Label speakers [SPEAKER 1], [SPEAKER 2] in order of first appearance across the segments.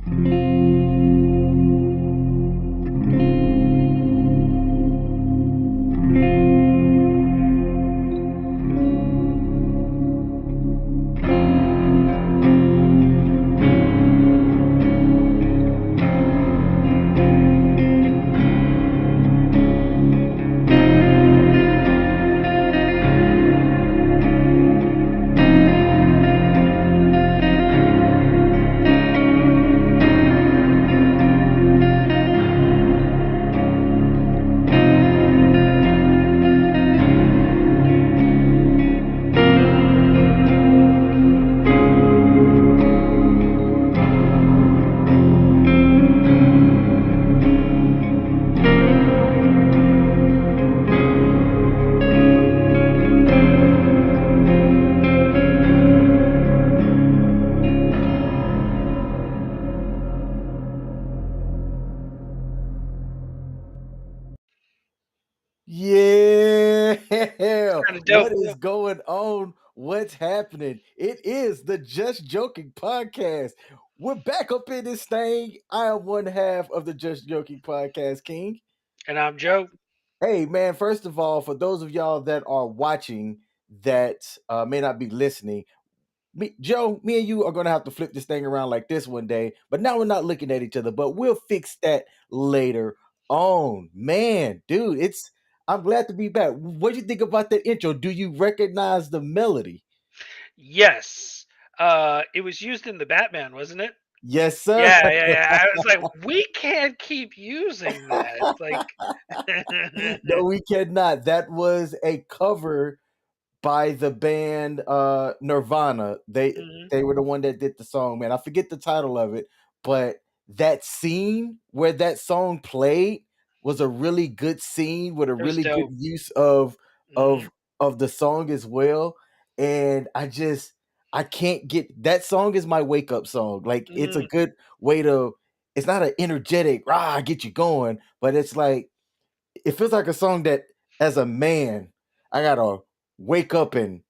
[SPEAKER 1] Yeah.
[SPEAKER 2] Kind of
[SPEAKER 1] What
[SPEAKER 2] dope.
[SPEAKER 1] is going on? What's happening? It is the Just Joking podcast. We're back up in this thing. I am one half of the Just Joking podcast, King.
[SPEAKER 2] And I'm Joe.
[SPEAKER 1] Hey, man, first of all, for those of y'all that are watching that may not be listening, Joe, me and you are going to have to flip this thing around like this one day. But now we're not looking at each other, but we'll fix that later on. Man, dude, I'm glad to be back. What do you think about that intro? Do you recognize the melody?
[SPEAKER 2] Yes. It was used in the Batman, wasn't it?
[SPEAKER 1] Yes, sir.
[SPEAKER 2] Yeah. I was like, we can't keep using that. It's like,
[SPEAKER 1] No, we cannot. That was a cover by the band Nirvana.
[SPEAKER 2] Mhm.
[SPEAKER 1] They were the one that did the song, man. I forget the title of it, but that scene where that song played was a really good scene with a
[SPEAKER 2] It was
[SPEAKER 1] really good
[SPEAKER 2] dope.
[SPEAKER 1] use of
[SPEAKER 2] Hmm.
[SPEAKER 1] of of the song as well. And I can't get that song is my wake up song. Like it's a
[SPEAKER 2] Hmm.
[SPEAKER 1] good way to it's not an energetic get you going, but it's like it feels like a song that as a man I gotta wake up and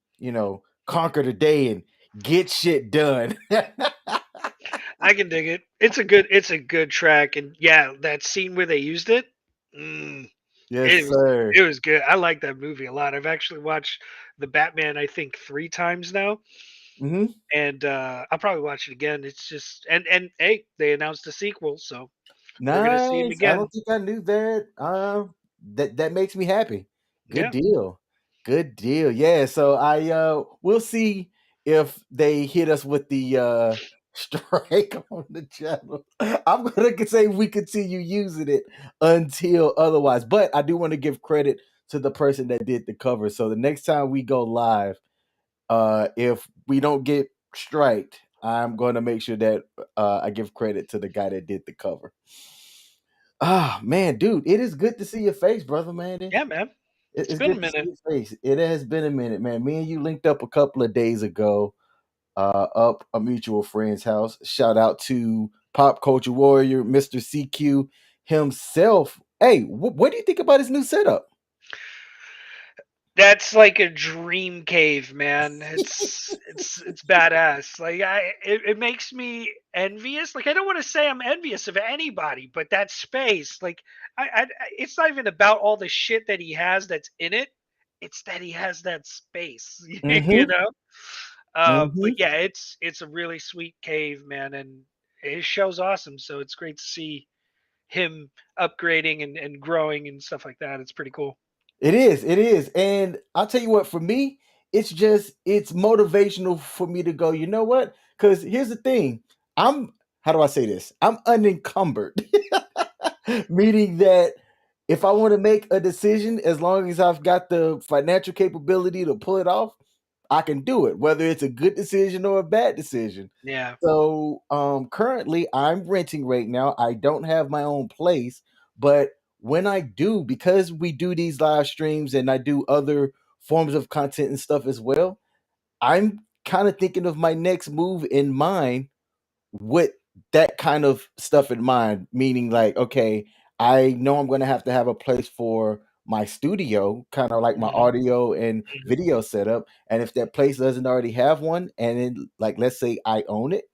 [SPEAKER 1] conquer the day and get shit done.
[SPEAKER 2] I can dig it. It's a good track, and yeah, that scene where they used it, mm,
[SPEAKER 1] Yes,
[SPEAKER 2] it was
[SPEAKER 1] sir.
[SPEAKER 2] it was good. I like that movie a lot. I've actually watched the Batman, I think, 3 times now.
[SPEAKER 1] Hmm.
[SPEAKER 2] And I'll probably watch it again. It's just and hey, they announced a sequel, so we're gonna see him
[SPEAKER 1] Nice. I
[SPEAKER 2] again.
[SPEAKER 1] don't think I knew that. That makes me happy. Good
[SPEAKER 2] Yeah.
[SPEAKER 1] deal. Good deal. Yeah. So we'll see if they hit us with the strike on the channel. I'm gonna say we continue using it until otherwise. But I do want to give credit to the person that did the cover. So the next time we go live, if we don't get striked, I'm going to make sure that I give credit to the guy that did the cover. Ah, man, dude, it is good to see your face, brother, man.
[SPEAKER 2] Yeah, man. It's
[SPEAKER 1] It's
[SPEAKER 2] been a
[SPEAKER 1] good to see
[SPEAKER 2] minute.
[SPEAKER 1] your face. It has been a minute, man. Me and you linked up a couple of days ago up a mutual friend's house. Shout out to Pop Culture Warrior, Mr. CQ himself. Hey, what do you think about his new setup?
[SPEAKER 2] That's like a dream cave, man. It's badass. Like it makes me envious. Like I don't want to say I'm envious of anybody, but that space, like it's not even about all the shit that he has that's in it. It's that he has that space, you
[SPEAKER 1] Mm-hmm.
[SPEAKER 2] know. But
[SPEAKER 1] Mm-hmm.
[SPEAKER 2] yeah, it's a really sweet cave, man, and his show's awesome. So it's great to see him upgrading and growing and stuff like that. It's pretty cool.
[SPEAKER 1] It is, it is. And I'll tell you what, for me, it's motivational for me to go, you know what? Because here's the thing. I'm how do I say this? I'm unencumbered. Meaning that if I want to make a decision, as long as I've got the financial capability to pull it off, I can do it, whether it's a good decision or a bad decision.
[SPEAKER 2] Yeah.
[SPEAKER 1] So currently I'm renting right now. I don't have my own place, but when I do, because we do these live streams and I do other forms of content and stuff as well, I'm kind of thinking of my next move in mind with that kind of stuff in mind, meaning like, okay, I know I'm going to have a place for my studio, kind of like my
[SPEAKER 2] Hmm.
[SPEAKER 1] audio and video setup. And if that place doesn't already have one, and then like let's say I own it,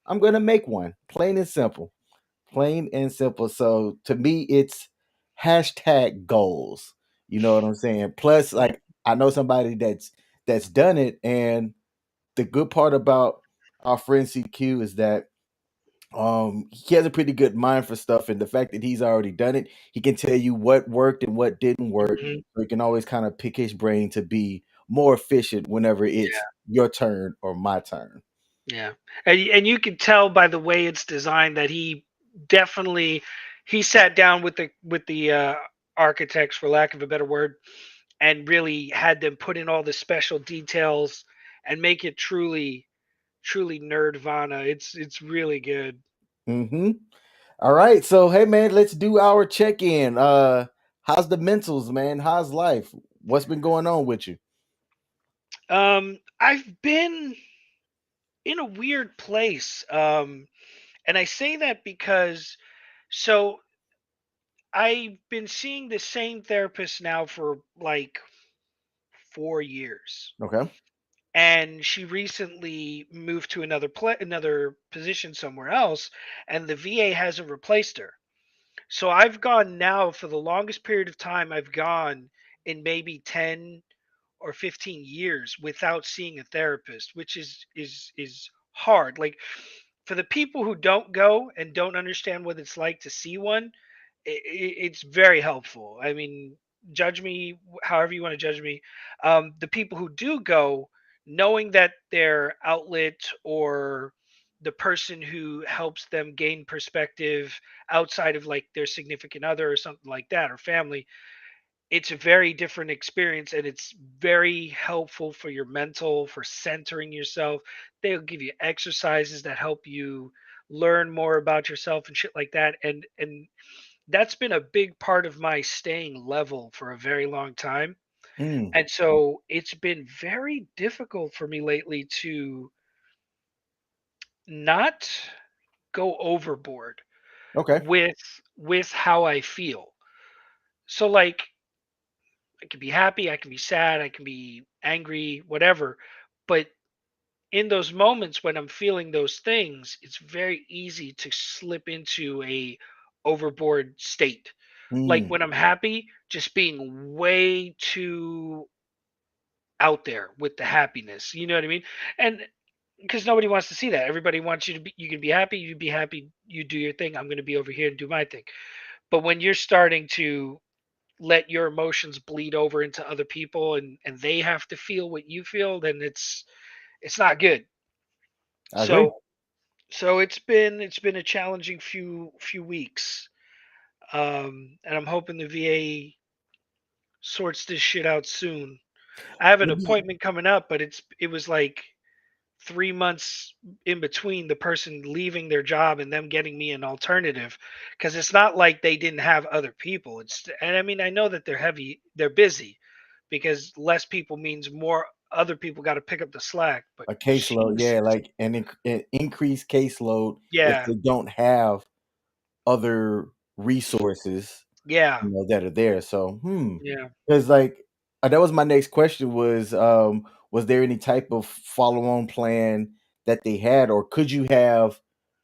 [SPEAKER 1] I'm gonna make one. Plain and simple. Plain and simple. So to me, it's hashtag goals. You know what I'm saying? Plus,
[SPEAKER 2] Mhm.
[SPEAKER 1] like I know somebody that's done it, and the good part about our friend CQ is that he has a pretty good mind for stuff, and the fact that he's already done it, he can tell you what worked and what didn't work.
[SPEAKER 2] Mhm.
[SPEAKER 1] So he can always kind of pick his brain to be more efficient whenever it's your turn or my turn.
[SPEAKER 2] Yeah, and you can tell by the way it's designed that definitely he sat down with the architects, for lack of a better word, and really had them put in all the special details and make it truly nerdvana. It's really good.
[SPEAKER 1] Hmm. All right, so hey man, let's do our check-in. How's the mentals, man? How's life? What's been going on with you?
[SPEAKER 2] I've been in a weird place, and I say that because so I've been seeing the same therapist now for like 4 years,
[SPEAKER 1] Okay.
[SPEAKER 2] and she recently moved to another position somewhere else, and the VA hasn't replaced her. So I've gone now for the longest period of time I've gone in maybe 10 or 15 years without seeing a therapist, which is hard. Like, for the people who don't go and don't understand what it's like to see one, it's very helpful. I mean, judge me however you want to judge me. The people who do go, knowing that their outlet or the person who helps them gain perspective outside of like their significant other or something like that or family, it's a very different experience, and it's very helpful for your mental, for centering yourself. They'll give you exercises that help you learn more about yourself and shit like that. And that's been a big part of my staying level for a very long time.
[SPEAKER 1] Mm,
[SPEAKER 2] And so it's been very difficult for me lately to not go overboard
[SPEAKER 1] okay.
[SPEAKER 2] with with how I feel. So like I can be happy, I can be sad, I can be angry, whatever. But in those moments when I'm feeling those things, it's very easy to slip into a overboard state. Like
[SPEAKER 1] Mm,
[SPEAKER 2] when I'm happy, just being way too out there with the happiness. You know what I mean? And because nobody wants to see that. Everybody wants you to be, you can be happy, you do your thing. I'm going to be over here and do my thing. But when you're starting to let your emotions bleed over into other people, and they have to feel what you feel, then it's not good.
[SPEAKER 1] I agree.
[SPEAKER 2] So it's been a challenging few weeks, and I'm hoping the VA sorts this shit out soon. I have an
[SPEAKER 1] Maybe
[SPEAKER 2] appointment coming up, but it was like 3 months in between the person leaving their job and them getting me an alternative, because it's not like they didn't have other people. It's and I mean I know that they're busy, because less people means more other people got to pick up the slack. But
[SPEAKER 1] a caseload,
[SPEAKER 2] Jesus,
[SPEAKER 1] yeah, like an increased caseload if
[SPEAKER 2] yeah,
[SPEAKER 1] they don't have other resources,
[SPEAKER 2] yeah,
[SPEAKER 1] that are there. So,
[SPEAKER 2] yeah.
[SPEAKER 1] because like that was my next question was there any type of follow on plan that they had, or could you have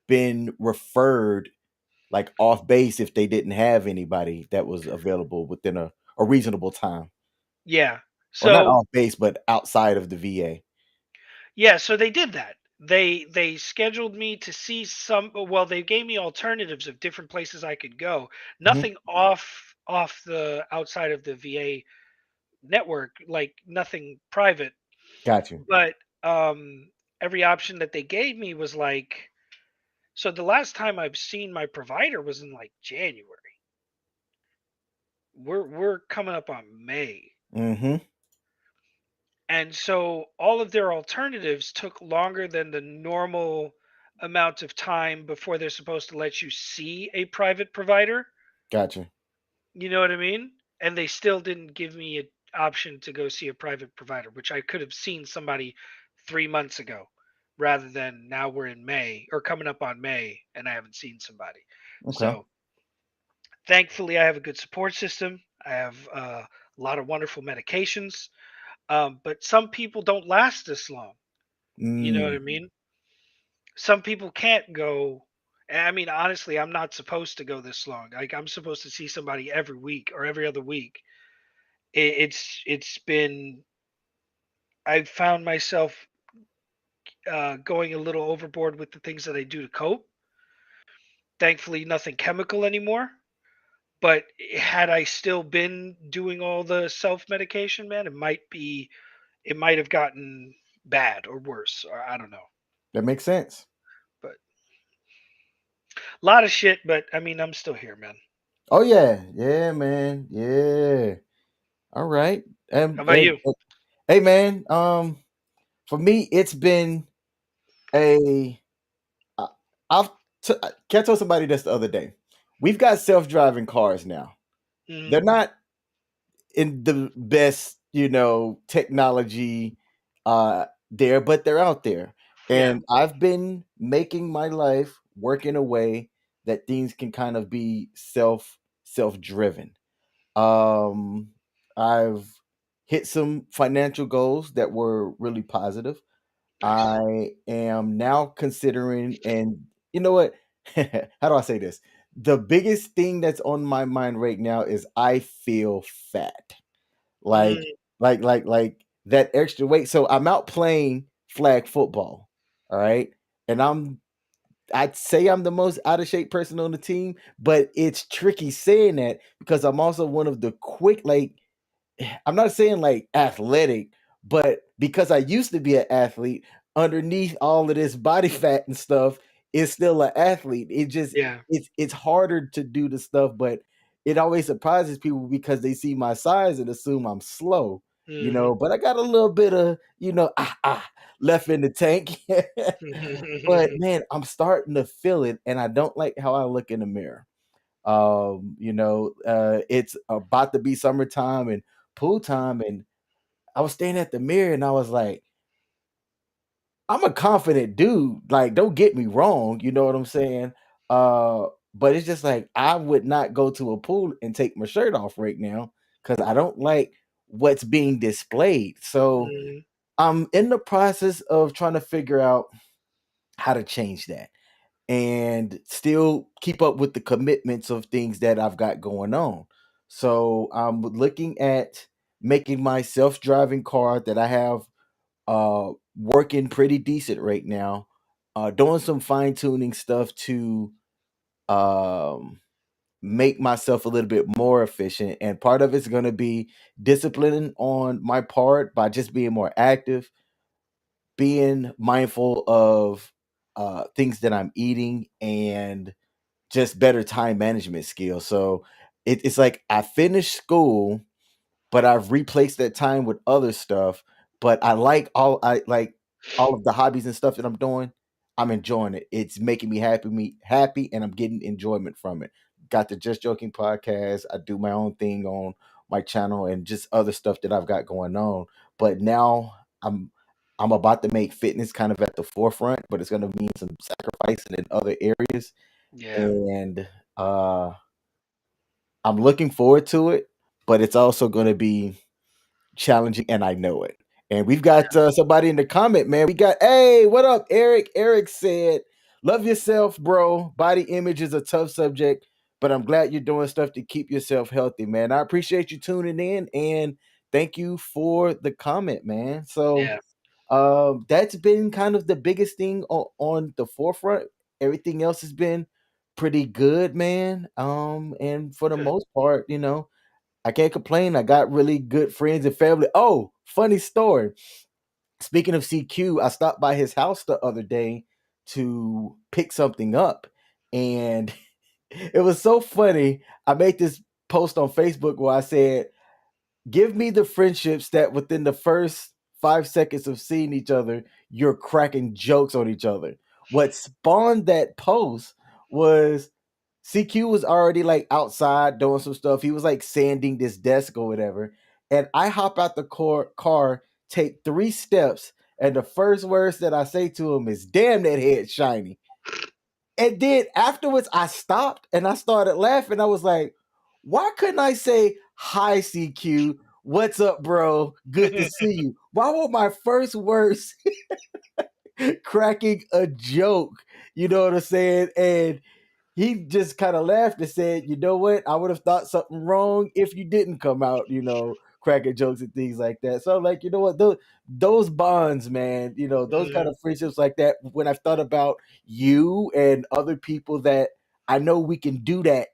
[SPEAKER 1] been referred like off base if they didn't have anybody that was available within a reasonable time,
[SPEAKER 2] Yeah.
[SPEAKER 1] or not
[SPEAKER 2] So
[SPEAKER 1] off base, but outside of the VA?
[SPEAKER 2] yeah, so they did that. They scheduled me to see some, well, they gave me alternatives of different places I could go.
[SPEAKER 1] Mhm.
[SPEAKER 2] Nothing off the outside of the VA network, like nothing private,
[SPEAKER 1] Got you.
[SPEAKER 2] but every option that they gave me was like, so the last time I've seen my provider was in like January. We're coming up on May.
[SPEAKER 1] Hmm.
[SPEAKER 2] And so all of their alternatives took longer than the normal amount of time before they're supposed to let you see a private provider.
[SPEAKER 1] Got you.
[SPEAKER 2] You know what I mean? And they still didn't give me an option to go see a private provider, which I could have seen somebody 3 months ago, rather than now we're in May or coming up on May and I haven't seen somebody.
[SPEAKER 1] Okay.
[SPEAKER 2] So thankfully, I have a good support system. I have a lot of wonderful medications. But some people don't last this long. You know what I
[SPEAKER 1] Mm,
[SPEAKER 2] mean? some people can't go. I mean, honestly, I'm not supposed to go this long. Like, I'm supposed to see somebody every week or every other week. It's been. I've found myself going a little overboard with the things that I do to cope. Thankfully, nothing chemical anymore. But had I still been doing all the self medication, man, it might have gotten bad or worse, or I don't know.
[SPEAKER 1] That makes sense.
[SPEAKER 2] But a lot of shit. But I mean, I'm still here, man.
[SPEAKER 1] Oh yeah, yeah, man, yeah. All right.
[SPEAKER 2] How about you?
[SPEAKER 1] Hey, man. For me, it's been a. I- I've can I told somebody this the other day. We've got self-driving cars now.
[SPEAKER 2] Hmm.
[SPEAKER 1] They're not in the best, technology there, but they're out there.
[SPEAKER 2] Yeah.
[SPEAKER 1] And I've been making my life work in a way that things can kind of be self-driven. Um I've hit some financial goals that were really positive.
[SPEAKER 2] Nice.
[SPEAKER 1] I am now considering, and you know what? How do I say this? The biggest thing that's on my mind right now is I feel fat. Like
[SPEAKER 2] Mm,
[SPEAKER 1] like that extra weight. So I'm out playing flag football. All right. And I'd say I'm the most out of shape person on the team, but it's tricky saying that because I'm also one of the quick, like, I'm not saying like athletic, but because I used to be an athlete, underneath all of this body fat and stuff, is still an athlete.
[SPEAKER 2] yeah.
[SPEAKER 1] It's harder to do the stuff, but it always surprises people because they see my size and assume I'm slow,
[SPEAKER 2] Hmm.
[SPEAKER 1] but I got a little bit of, left in the tank. But man, I'm starting to feel it and I don't like how I look in the mirror. It's about to be summertime and pool time, and I was staring at the mirror and I was like, I'm a confident dude. Like, don't get me wrong, you know what I'm saying? Uh, but it's just like I would not go to a pool and take my shirt off right now because I don't like what's being displayed. So
[SPEAKER 2] Hmm.
[SPEAKER 1] I'm in the process of trying to figure out how to change that and still keep up with the commitments of things that I've got going on. So I'm looking at making my self-driving car that I have working pretty decent right now. Doing some fine-tuning stuff to um make myself a little bit more efficient. And part of it's gonna be disciplining on my part by just being more active, being mindful of things that I'm eating and just better time management skills. So it's like I finished school, but I've replaced that time with other stuff. But I like all of the hobbies and stuff that I'm doing. I'm enjoying it. It's making me happy, and I'm getting enjoyment from it. Got the Just Joking podcast. I do my own thing on my channel and just other stuff that I've got going on. But now I'm about to make fitness kind of at the forefront, but it's going to mean some sacrificing in other areas,
[SPEAKER 2] Yeah.
[SPEAKER 1] and I'm looking forward to it. But it's also going to be challenging, and I know it. And we've got somebody in the comment, man. We got, hey, what up, Eric? Eric said, love yourself, bro. Body image is a tough subject, but I'm glad you're doing stuff to keep yourself healthy, man. I appreciate you tuning in and thank you for the comment, man. So,
[SPEAKER 2] Yeah.
[SPEAKER 1] that's been kind of the biggest thing on the forefront. Everything else has been pretty good, man. And for the
[SPEAKER 2] Good.
[SPEAKER 1] most part, I can't complain. I got really good friends and family. Oh, funny story. Speaking of CQ, I stopped by his house the other day to pick something up. And it was so funny. I made this post on Facebook where I said, give me the friendships that within the first 5 seconds of seeing each other, you're cracking jokes on each other. What spawned that post was CQ was already like outside doing some stuff. He was like sanding this desk or whatever. And I hop out the car, take 3 steps, and the first words that I say to him is, damn, that head shiny. And then afterwards, I stopped and I started laughing. I was like, why couldn't I say, hi, CQ? What's up, bro? Good to see you. Why were my first words cracking a joke. You know what I'm saying? And he just kind of laughed and said, "You know what? I would have thought something wrong if you didn't come out, cracking jokes and things like that." So, I'm like, you know what? Those bonds, man. Those kind
[SPEAKER 2] Mhm.
[SPEAKER 1] of friendships like that. When I've thought about you and other people that I know we can do that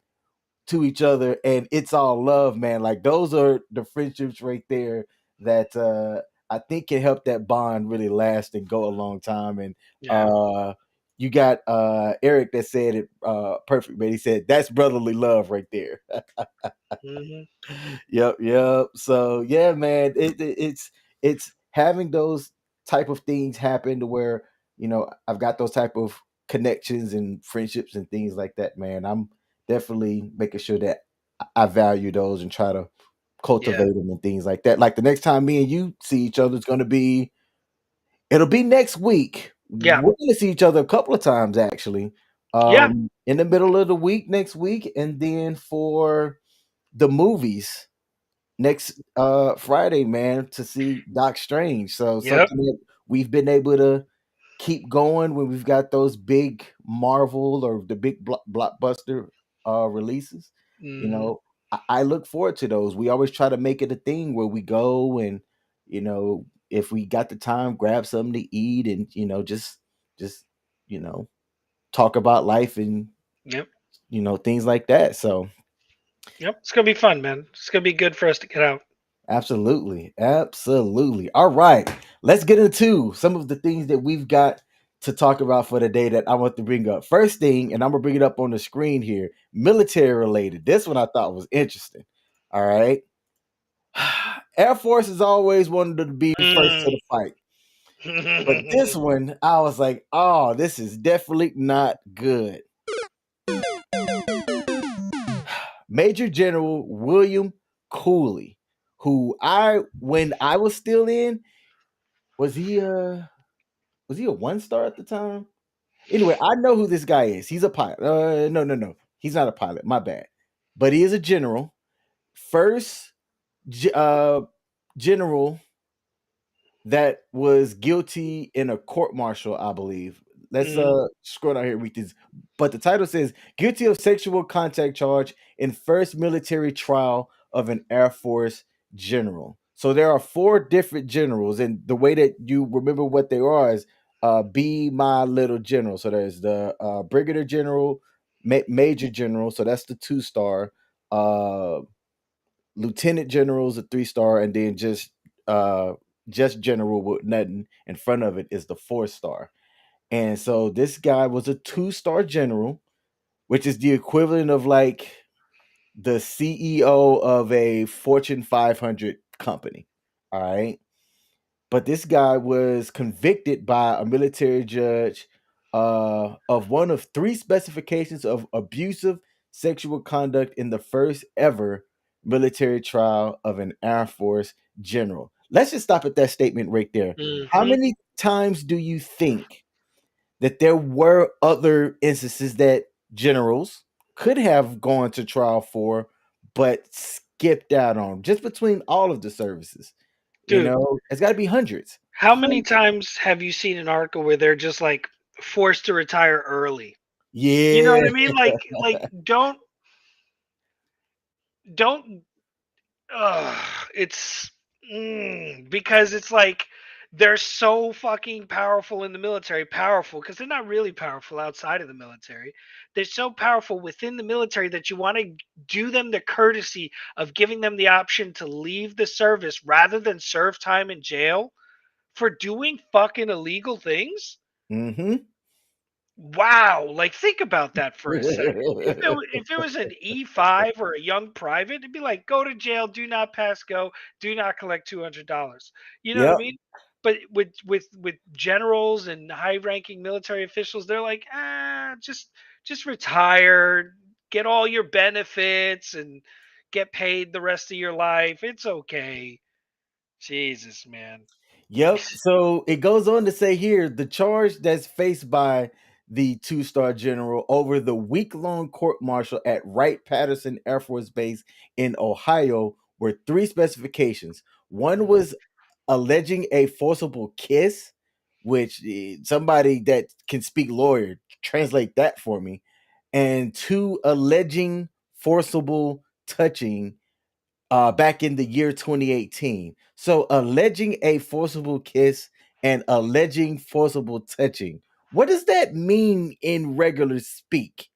[SPEAKER 1] to each other, and it's all love, man. Like those are the friendships right there that I think can help that bond really last and go a long time. And
[SPEAKER 2] Yeah.
[SPEAKER 1] uh you got Eric that said it perfect, man. He said that's brotherly love right there.
[SPEAKER 2] Mhm.
[SPEAKER 1] Yep, yep. So yeah, man, it's having those type of things happen to where I've got those type of connections and friendships and things like that, man. I'm definitely making sure that I value those and try to
[SPEAKER 2] Yeah.
[SPEAKER 1] cultivate them and things like that. Like the next time me and you see each other, it'll be next week.
[SPEAKER 2] Yeah.
[SPEAKER 1] We're gonna see each other a couple of times actually.
[SPEAKER 2] Yeah.
[SPEAKER 1] In the middle of the week next week, and then for the movies next Friday, man, to see Doc Strange. So
[SPEAKER 2] Yep.
[SPEAKER 1] something that we've been able to keep going when we've got those big Marvel or the big blockbuster releases. You
[SPEAKER 2] Mhm.
[SPEAKER 1] know, I look forward to those. We always try to make it a thing where we go and if we got the time, grab something to eat and just you know talk about life and
[SPEAKER 2] Yep.
[SPEAKER 1] things like that. So
[SPEAKER 2] Yep. It's gonna be fun, man. It's gonna be good for us to get out.
[SPEAKER 1] absolutely. Absolutely. All right. Let's get into some of the things that we've got to talk about for the day that I want to bring up. First thing, and I'm going to bring it up on the screen here, military related. This one I thought was interesting. All right. Air Force has always wanted to be first to
[SPEAKER 2] Mm.
[SPEAKER 1] the fight. But this one, I was like, oh, this is definitely not good. Major General William Cooley, who when I was still in, was he a one star at the time? Anyway, I know who this guy is. He's a pilot. No, no, no. He's not a pilot. My bad. But he is a general. First general that was guilty in a court martial, I believe. Let's
[SPEAKER 2] Mhm.
[SPEAKER 1] scroll down here and read this. But the title says guilty of sexual contact charge in first military trial of an Air Force general. So there are four different generals, and the way that you remember what they are is be my little general. So there's the brigadier general, major general, so that's the 2 star, uh lieutenant general is a 3 star, and then just general with nothing in front of it is the 4 star. And so this guy was a 2 star general, which is the equivalent of like the CEO of a Fortune 500 company. All right. But this guy was convicted by a military judge of one of three specifications of abusive sexual conduct in the first ever military trial of an Air Force general. Let's just stop at that statement right there. How
[SPEAKER 2] Mhm.
[SPEAKER 1] many times do you think that there were other instances that generals could have gone to trial for, but skipped out on just between all of the services?
[SPEAKER 2] Dude,
[SPEAKER 1] It's got to be hundreds.
[SPEAKER 2] how many times have you seen an article where they're just like forced to retire early? You know what
[SPEAKER 1] Yeah.
[SPEAKER 2] I mean? Like don't it's because it's like they're so fucking powerful in the military, powerful because they're not really powerful outside of the military. They're so powerful within the military that you want to do them the courtesy of giving them the option to leave the service rather than serve time in jail for doing fucking illegal things.
[SPEAKER 1] Mhm.
[SPEAKER 2] Wow, like think about that for a second. If it was an E5 or a young private, it'd be like go to jail, do not pass go, do not collect $200. You know what I
[SPEAKER 1] Yep.
[SPEAKER 2] mean? But with generals and high-ranking military officials, they're like, just retire, get all your benefits, and get paid the rest of your life. It's okay. Jesus, man.
[SPEAKER 1] Yep. So it goes on to say here the charge that's faced by the 2 star general over the week long court martial at Wright Patterson Air Force Base in Ohio were three specifications. One
[SPEAKER 2] Mhm.
[SPEAKER 1] was alleging a forcible kiss, which somebody that can speak lawyer translate that for me, and two alleging forcible touching back in the year 2018. So alleging a forcible kiss and alleging forcible touching. What does that mean in regular speak?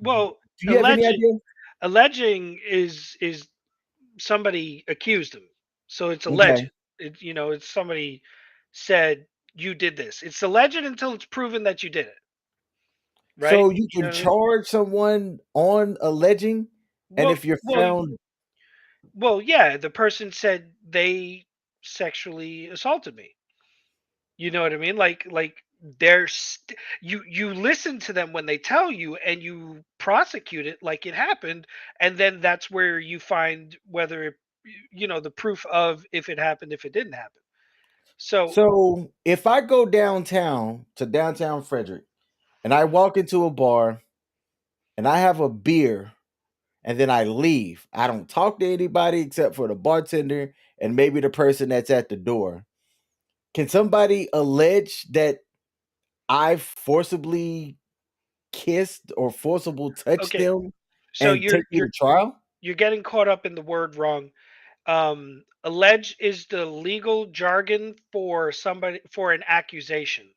[SPEAKER 2] Well,
[SPEAKER 1] Do you have any idea?
[SPEAKER 2] alleging is somebody accused him, so it's
[SPEAKER 1] Okay.
[SPEAKER 2] alleged. It's somebody said you did this. It's alleged until it's proven that you did it, right?
[SPEAKER 1] So you
[SPEAKER 2] You know
[SPEAKER 1] can
[SPEAKER 2] what I mean?
[SPEAKER 1] charge someone on alleging, and
[SPEAKER 2] Well,
[SPEAKER 1] if you're
[SPEAKER 2] well,
[SPEAKER 1] found,
[SPEAKER 2] yeah. The person said they sexually assaulted me. You know what I mean? Like you listen to them when they tell you, and you prosecute it like it happened, and then that's where you find whether the proof of if it happened, if it didn't happen. So
[SPEAKER 1] so if I go downtown to downtown Frederick and I walk into a bar and I have a beer and then I leave, I don't talk to anybody except for the bartender and maybe the person that's at the door. Can somebody allege that I forcibly kissed or forcible touched
[SPEAKER 2] okay,
[SPEAKER 1] them
[SPEAKER 2] so
[SPEAKER 1] and take me to trial?
[SPEAKER 2] you're getting caught up in the word wrong. Allege is the legal jargon for somebody for an accusation.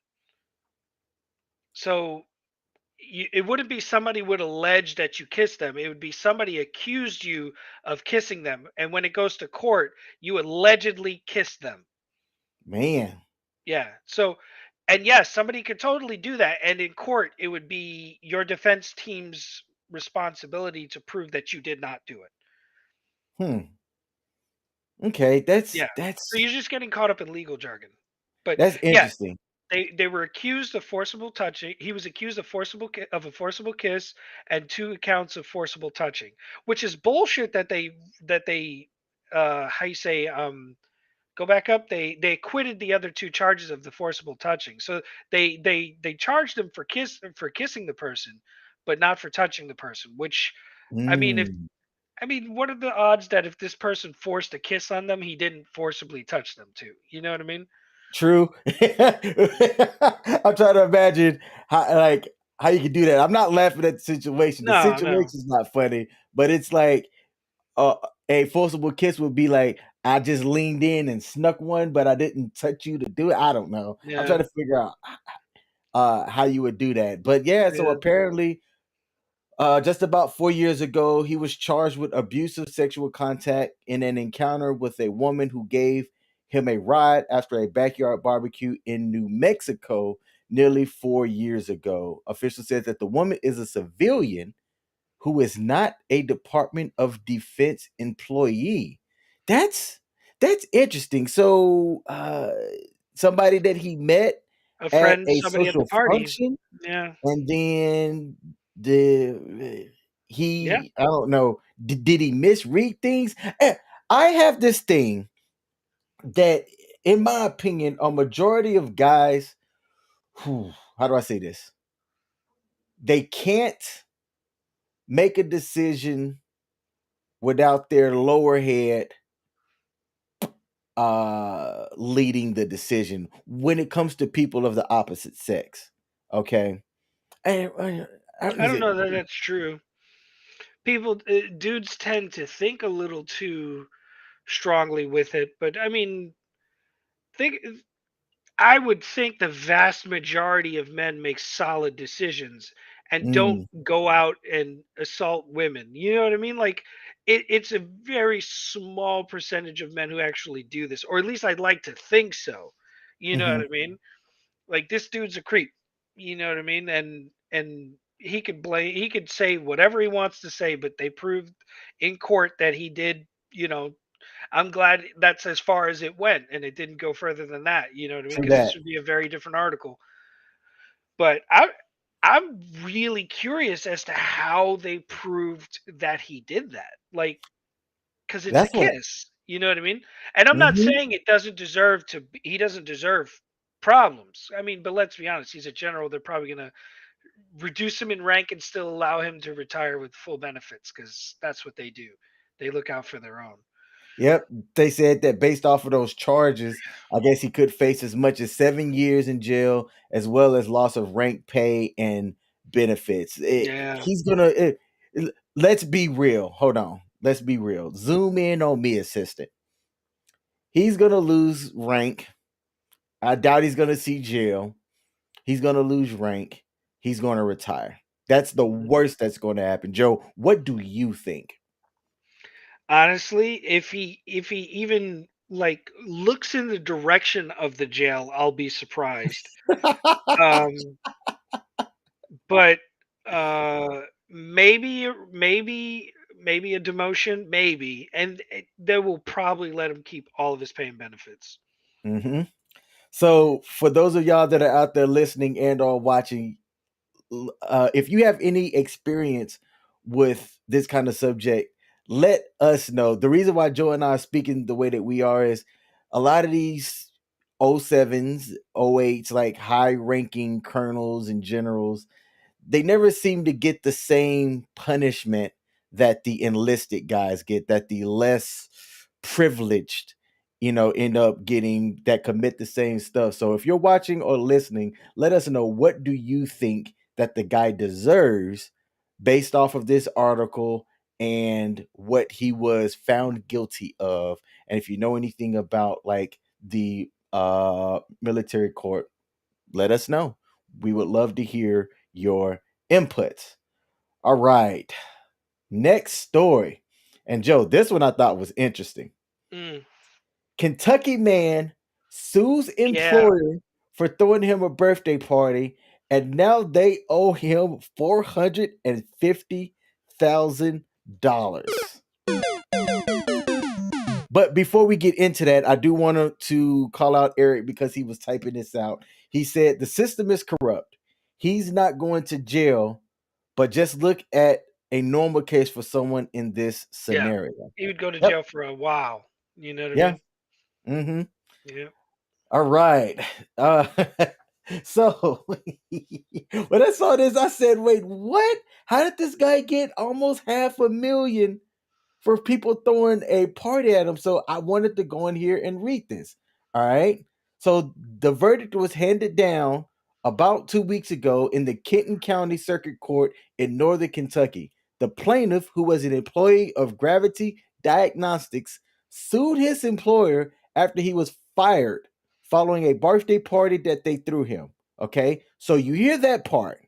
[SPEAKER 2] So it wouldn't be somebody would allege that you kissed them. It would be somebody accused you of kissing them, and when it goes to court, you allegedly kissed them.
[SPEAKER 1] Man.
[SPEAKER 2] Yeah. So, and yes, somebody could totally do that, and in court, it would be your defense team's responsibility to prove that you did not do it.
[SPEAKER 1] Hmm. Okay,
[SPEAKER 2] Yeah. So you're just getting caught up in legal jargon. But
[SPEAKER 1] that's
[SPEAKER 2] yeah,
[SPEAKER 1] interesting.
[SPEAKER 2] they were accused of forcible touching. He was accused of of a forcible kiss and two accounts of forcible touching, which is bullshit that they how you say go back up. They acquitted the other two charges of the forcible touching. So they charged him for kissing the person, but not for touching the person. Which I mean, if
[SPEAKER 1] Mm.
[SPEAKER 2] I mean, what are the odds that if this person forced a kiss on them, he didn't forcibly touch them too? You know what I mean?
[SPEAKER 1] True. I'm trying to imagine how you could do that. I'm not laughing at the situation. The
[SPEAKER 2] No, no.
[SPEAKER 1] situation's not funny, but it's like uh, a forcible kiss would be like I just leaned in and snuck one, but I didn't touch you to do it. I don't know. I'm
[SPEAKER 2] Yeah,
[SPEAKER 1] trying to figure out how you would do that. But yeah, so
[SPEAKER 2] yeah.
[SPEAKER 1] apparently just about 4 years ago, he was charged with abusive sexual contact in an encounter with a woman who gave him a ride after a backyard barbecue in New Mexico nearly 4 years ago. Officials said that the woman is a civilian who is not a Department of Defense employee. That's that's interesting. So somebody that he met
[SPEAKER 2] A
[SPEAKER 1] at
[SPEAKER 2] friend,
[SPEAKER 1] a
[SPEAKER 2] somebody at the
[SPEAKER 1] social
[SPEAKER 2] party.
[SPEAKER 1] function
[SPEAKER 2] Yeah,
[SPEAKER 1] and then the
[SPEAKER 2] yeah.
[SPEAKER 1] he I don't know, did he misread things? I have this thing that, in my opinion, a majority of guys, how do I say this? They can't make a decision without their lower head leading the decision when it comes to people of the opposite sex. Okay. And,
[SPEAKER 2] I
[SPEAKER 1] is
[SPEAKER 2] don't
[SPEAKER 1] it
[SPEAKER 2] know that that's true. Dudes tend to think a little too strongly with it, but I mean, think I would think the vast majority of men make solid decisions and don't
[SPEAKER 1] mm,
[SPEAKER 2] go out and assault women. You know what I mean? Like it's a very small percentage of men who actually do this, or at least I'd like to think so. You know what
[SPEAKER 1] mhm,
[SPEAKER 2] I mean? Like this dude's a creep. You know what I mean? And he could say whatever he wants to say, but they proved in court that he did, I'm glad that's as far as it went and it didn't go further than that, you know what I mean?
[SPEAKER 1] true
[SPEAKER 2] Because this
[SPEAKER 1] that.
[SPEAKER 2] would be a very different article. But I'm really curious as to how they proved that he did that. Like, because it's a
[SPEAKER 1] That's what
[SPEAKER 2] kiss, you know what I mean? And I'm not
[SPEAKER 1] mhm.
[SPEAKER 2] saying he doesn't deserve problems. I mean, but let's be honest, he's a general. They're probably gonna reduce him in rank and still allow him to retire with full benefits because that's what they do. They look out for their own.
[SPEAKER 1] Yep, they said that based off of those charges, I guess he could face as much as 7 years in jail, as well as loss of rank pay and benefits.
[SPEAKER 2] Yeah.
[SPEAKER 1] He's gonna. Let's be real. Hold on. Let's be real. Zoom in on me, assistant. He's gonna lose rank. I doubt he's gonna see jail. He's gonna lose rank. He's gonna retire. That's the worst that's going to happen. Joe, what do you think?
[SPEAKER 2] Honestly, if he even like looks in the direction of the jail, I'll be surprised. Um, but maybe a demotion, maybe, and they will probably let him keep all of his pay and benefits.
[SPEAKER 1] hmm So, for those of y'all that are out there listening and or watching, if you have any experience with this kind of subject, let us know. The reason why Joe and I are speaking the way that we are is a lot of these O sevens, O eights, like high ranking colonels and generals, they never seem to get the same punishment that the enlisted guys get, that the less privileged, end up getting, that commit the same stuff. So if you're watching or listening, let us know, what do you think that the guy deserves based off of this article and what he was found guilty of. And if you know anything about like the military court, let us know. We would love to hear your inputs. All right. Next story. And Joe, this one I thought was interesting.
[SPEAKER 2] Mm,
[SPEAKER 1] Kentucky man sues
[SPEAKER 2] yeah.
[SPEAKER 1] employer for throwing him a birthday party, and now they owe him $450,000. But before we get into that, I do want to call out Eric because he was typing this out. He said the system is corrupt. He's not going to jail, but just look at a normal case for someone in this
[SPEAKER 2] Yeah.
[SPEAKER 1] scenario.
[SPEAKER 2] He would go to
[SPEAKER 1] Yep.
[SPEAKER 2] jail for a while. You know what I
[SPEAKER 1] Yeah.
[SPEAKER 2] mean?
[SPEAKER 1] Mm-hmm.
[SPEAKER 2] Yeah.
[SPEAKER 1] All right. Uh, so when I saw this, I said, "Wait, what? How did this guy get almost 500,000 for people throwing a party at him?" So I wanted to go in here and read this. All right. So the verdict was handed down about 2 weeks ago in the Kenton County Circuit Court in Northern Kentucky. The plaintiff, who was an employee of Gravity Diagnostics, sued his employer after he was fired following a birthday party that they threw him. Okay. So you hear that part,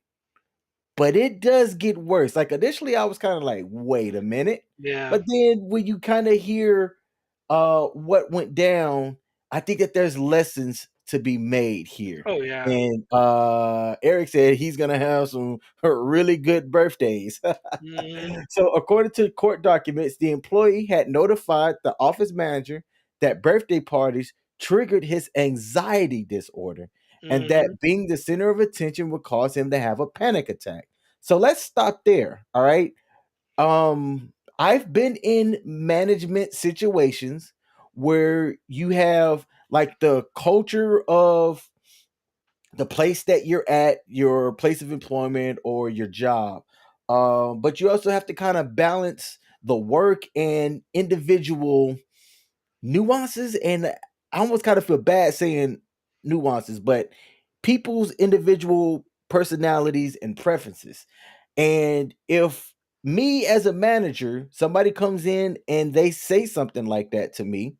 [SPEAKER 1] but it does get worse. Like initially, I was kind of like, wait a minute.
[SPEAKER 2] Yeah.
[SPEAKER 1] But then when you kind of hear what went down, I think that there's lessons to be made here.
[SPEAKER 2] Oh yeah.
[SPEAKER 1] And Eric said he's gonna have some really good birthdays.
[SPEAKER 2] Mhm.
[SPEAKER 1] So according to court documents, the employee had notified the office manager that birthday parties triggered his anxiety disorder and
[SPEAKER 2] Mhm.
[SPEAKER 1] that being the center of attention would cause him to have a panic attack. So let's stop there. All right. I've been in management situations where you have like the culture of the place that you're at, your place of employment or your job. But you also have to kind of balance the work and individual nuances. And I almost kind of feel bad saying nuances, but people's individual personalities and preferences. And if me as a manager, somebody comes in and they say something like that to me,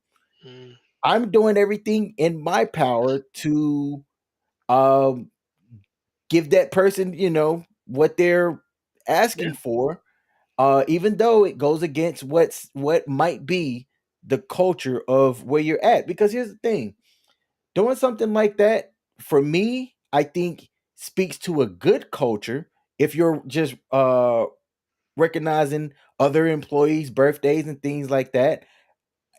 [SPEAKER 2] Mm.
[SPEAKER 1] I'm doing everything in my power to um give that person, what they're
[SPEAKER 2] Yeah.
[SPEAKER 1] asking for, even though it goes against what might be the culture of where you're at. Because here's the thing, doing something like that, for me, I think speaks to a good culture if you're just recognizing other employees' birthdays and things like that.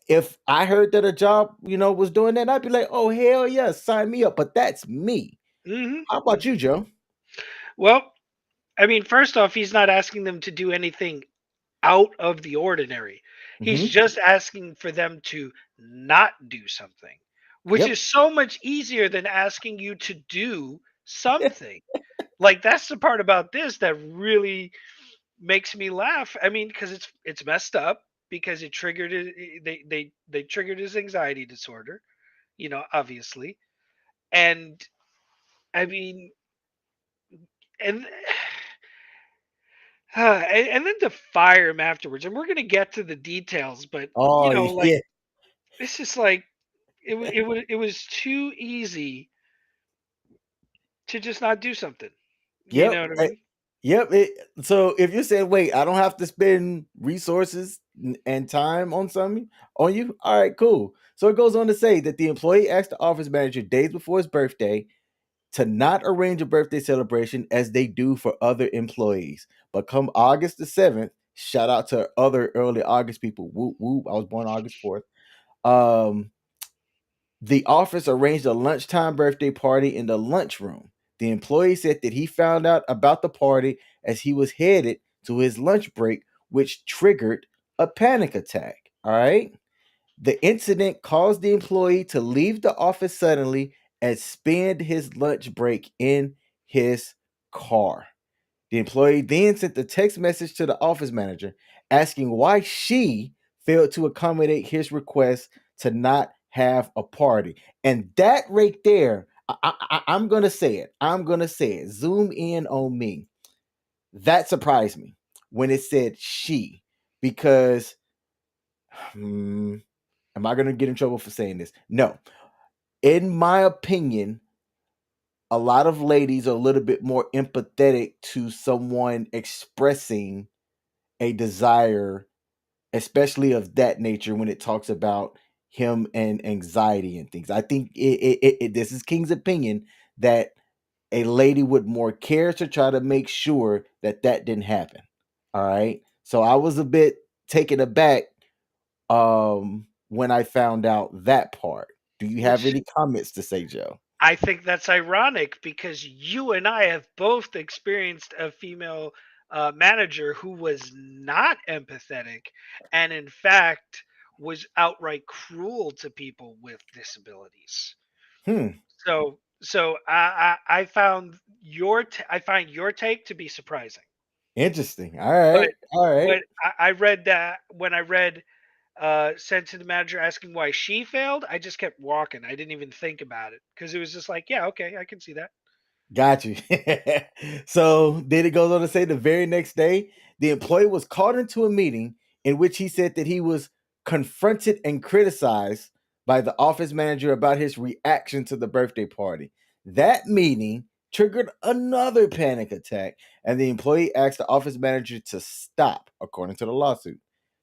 [SPEAKER 1] If I heard that a job, was doing that, I'd be like, oh hell yeah, sign me up. But that's me.
[SPEAKER 2] Mhm.
[SPEAKER 1] How about you,
[SPEAKER 2] Mhm.
[SPEAKER 1] Joe?
[SPEAKER 2] Well, I mean, first off, he's not asking them to do anything out of the ordinary. He's
[SPEAKER 1] Hmm.
[SPEAKER 2] just asking for them to not do something, which
[SPEAKER 1] Yep.
[SPEAKER 2] is so much easier than asking you to do something. Like that's the part about this that really makes me laugh. I mean, because it's messed up. because it triggered they triggered his anxiety disorder, obviously. And I mean, and and then to fire him afterwards. And we're gonna get to the details, but
[SPEAKER 1] Oh
[SPEAKER 2] like
[SPEAKER 1] yeah.
[SPEAKER 2] it's just like it was too easy to just not do something. You
[SPEAKER 1] Yep.
[SPEAKER 2] know what I mean?
[SPEAKER 1] Yep. So if you said, "Wait, I don't have to spend resources and time on something on you," all right, cool. So it goes on to say that the employee asked the office manager days before his birthday to not arrange a birthday celebration as they do for other employees. But come August the 7th, shout out to other early August people. Whoop whoop. I was born August 4th. Um, the office arranged a lunchtime birthday party in the lunchroom. The employee said that he found out about the party as he was headed to his lunch break, which triggered a panic attack. All right. The incident caused the employee to leave the office suddenly and spend his lunch break in his car. The employee then sent a text message to the office manager asking why she failed to accommodate his request to not have a party. And that right there, I'm going to say it. I'm going to say it. Zoom in on me. That surprised me when it said she, because am I going to get in trouble for saying this? No. In my opinion, a lot of ladies are a little bit more empathetic to someone expressing a desire, especially of that nature, when it talks about him and anxiety and things. I think this is King's opinion that a lady would more care to try to make sure that that didn't happen. All right. So I was a bit taken aback when I found out that part. Do you have
[SPEAKER 2] Which
[SPEAKER 1] any comments to say, Joe?
[SPEAKER 2] I think that's ironic because you and I have both experienced a female manager who was not empathetic and, in fact, was outright cruel to people with disabilities.
[SPEAKER 1] Hmm.
[SPEAKER 2] So I found I find your take to be surprising.
[SPEAKER 1] Interesting. All
[SPEAKER 2] But
[SPEAKER 1] right. All right.
[SPEAKER 2] but I read that when I read sent to the manager asking why she failed, I just kept walking. I didn't even think about it because it was just like, yeah, okay, I can see that.
[SPEAKER 1] Got you. So then it goes on to say the very next day, the employee was called into a meeting in which he said that he was confronted and criticized by the office manager about his reaction to the birthday party. That meeting triggered another panic attack, and the employee asked the office manager to stop, according to the lawsuit.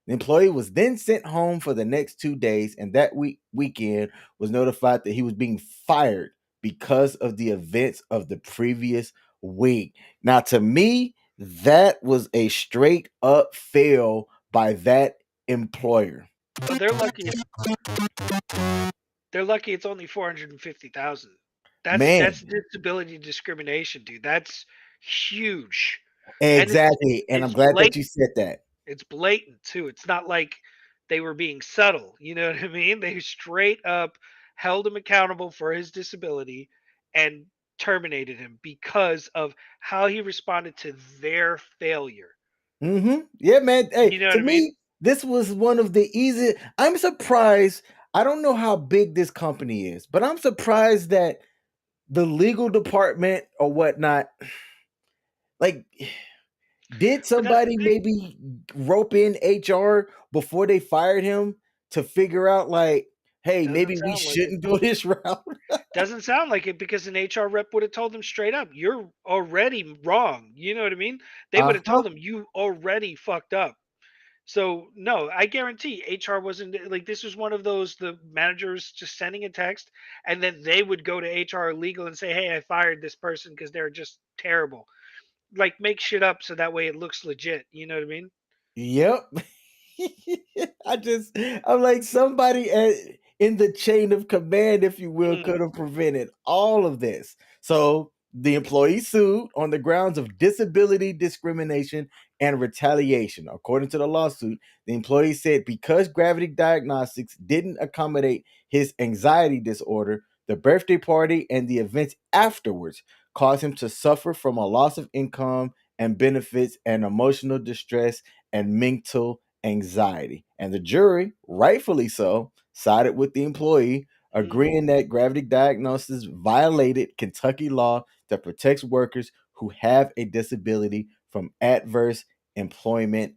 [SPEAKER 1] The employee was then sent home for the next 2 days, and that weekend was notified that he was being fired because of the events of the previous week. Now, to me, that was a straight up fail by that employer.
[SPEAKER 2] Oh, they're lucky it's only 450,000. That's
[SPEAKER 1] Man,
[SPEAKER 2] disability discrimination, dude. That's huge. And
[SPEAKER 1] exactly. And I'm
[SPEAKER 2] it's
[SPEAKER 1] glad that
[SPEAKER 2] blatant.
[SPEAKER 1] you said that.
[SPEAKER 2] It's blatant too. It's not like they were being subtle, you know what I mean? They straight up held him accountable for his disability and terminated him because of how he responded to their failure.
[SPEAKER 1] Yeah, man. Hey,
[SPEAKER 2] You know
[SPEAKER 1] to
[SPEAKER 2] what I mean?
[SPEAKER 1] me, this was one of the easy. I'm surprised. I don't know how big this company is, but I'm surprised that the legal department or whatnot, like, did
[SPEAKER 2] But that's the
[SPEAKER 1] somebody
[SPEAKER 2] thing.
[SPEAKER 1] maybe rope in HR before they fired him to figure out, like, hey,
[SPEAKER 2] Doesn't
[SPEAKER 1] maybe we
[SPEAKER 2] sound like it.
[SPEAKER 1] shouldn't go this route?
[SPEAKER 2] Doesn't sound like it because an HR rep would have told them straight up, "You're already wrong." You know what I mean? They would have
[SPEAKER 1] Uh-huh.
[SPEAKER 2] told him, "You already fucked up." So no, I guarantee HR wasn't like this was one of those the managers just sending a text and then they would go to HR or legal and say, "Hey, I fired this person because they're just terrible." Like make shit up so that way it looks legit. You know what I mean?
[SPEAKER 1] Yep. I'm like, somebody in the chain of command, if you will,
[SPEAKER 2] Mm.
[SPEAKER 1] could have prevented all of this. So the employee sued on the grounds of disability discrimination and retaliation. According to the lawsuit, the employee said because Gravity Diagnostics didn't accommodate his anxiety disorder, the birthday party and the events afterwards caused him to suffer from a loss of income and benefits and emotional distress and mental anxiety. And the jury, rightfully so, sided with the employee,
[SPEAKER 2] Mhm.
[SPEAKER 1] agreeing that Gravity Diagnosis violated Kentucky law that protects workers who have a disability from adverse employment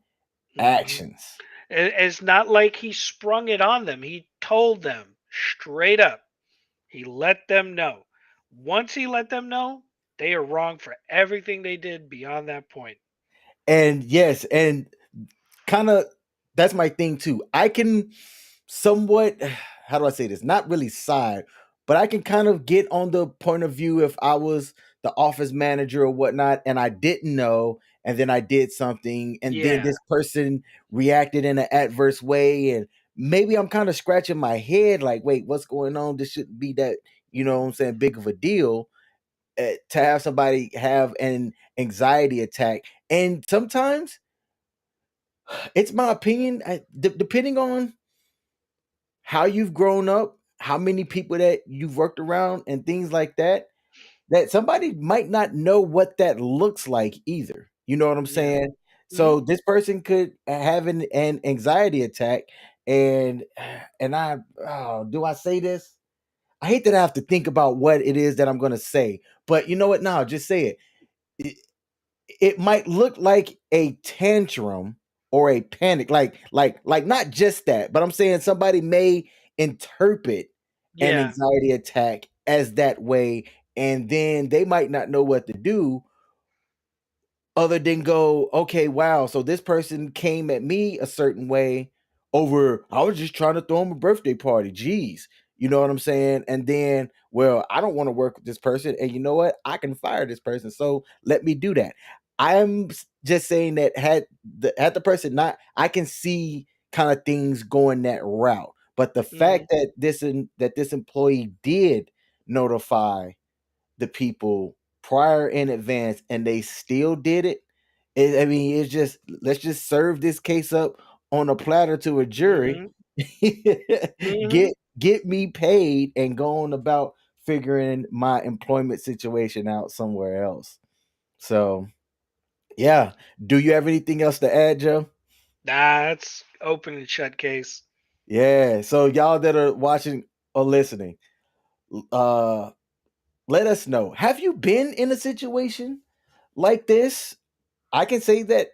[SPEAKER 2] Mhm.
[SPEAKER 1] actions.
[SPEAKER 2] It's not like he sprung it on them. He told them straight up. He let them know. Once he let them know, they are wrong for everything they did beyond that point.
[SPEAKER 1] And yes, and kind of that's my thing too. I can somewhat, how do I say this? Not really side, but I can kind of get on the point of view if I was the office manager or whatnot, and I didn't know, and then I did something, and then
[SPEAKER 2] Yeah.
[SPEAKER 1] this person reacted in an adverse way, and maybe I'm kind of scratching my head, like, wait, what's going on? This shouldn't be that, what I'm saying, big of a deal. To have somebody have an anxiety attack, and sometimes it's my opinion, depending on how you've grown up, how many people that you've worked around, and things like that, that somebody might not know what that looks like either. You know what I'm
[SPEAKER 2] Yeah.
[SPEAKER 1] saying?
[SPEAKER 2] Mhm.
[SPEAKER 1] So this person could have an anxiety attack, and I do I say this? I hate that I have to think about what it is that I'm going to say, but you know what? No, just say it it might look like a tantrum or a panic, like not just that, but I'm saying somebody may interpret an
[SPEAKER 2] Yeah.
[SPEAKER 1] anxiety attack as that way, and then they might not know what to do other than go, okay, wow, so this person came at me a certain way over, I was just trying to throw him a birthday party. Jeez. You know what I'm saying? And then, well, I don't want to work with this person. And you know what? I can fire this person. So let me do that. Just saying that had the person not, I can see kind of things going that route. But the fact
[SPEAKER 2] Mhm.
[SPEAKER 1] that this employee did notify the people prior in advance and they still did it. I mean, it's just, let's just serve this case up on a platter to a jury.
[SPEAKER 2] Mhm. Mhm.
[SPEAKER 1] get me paid and go on about figuring my employment situation out somewhere else. So yeah. Do you have anything else to add, Joe?
[SPEAKER 2] That's open and shut case.
[SPEAKER 1] Yeah. So y'all that are watching or listening, uh let us know. Have you been in a situation like this? I can say that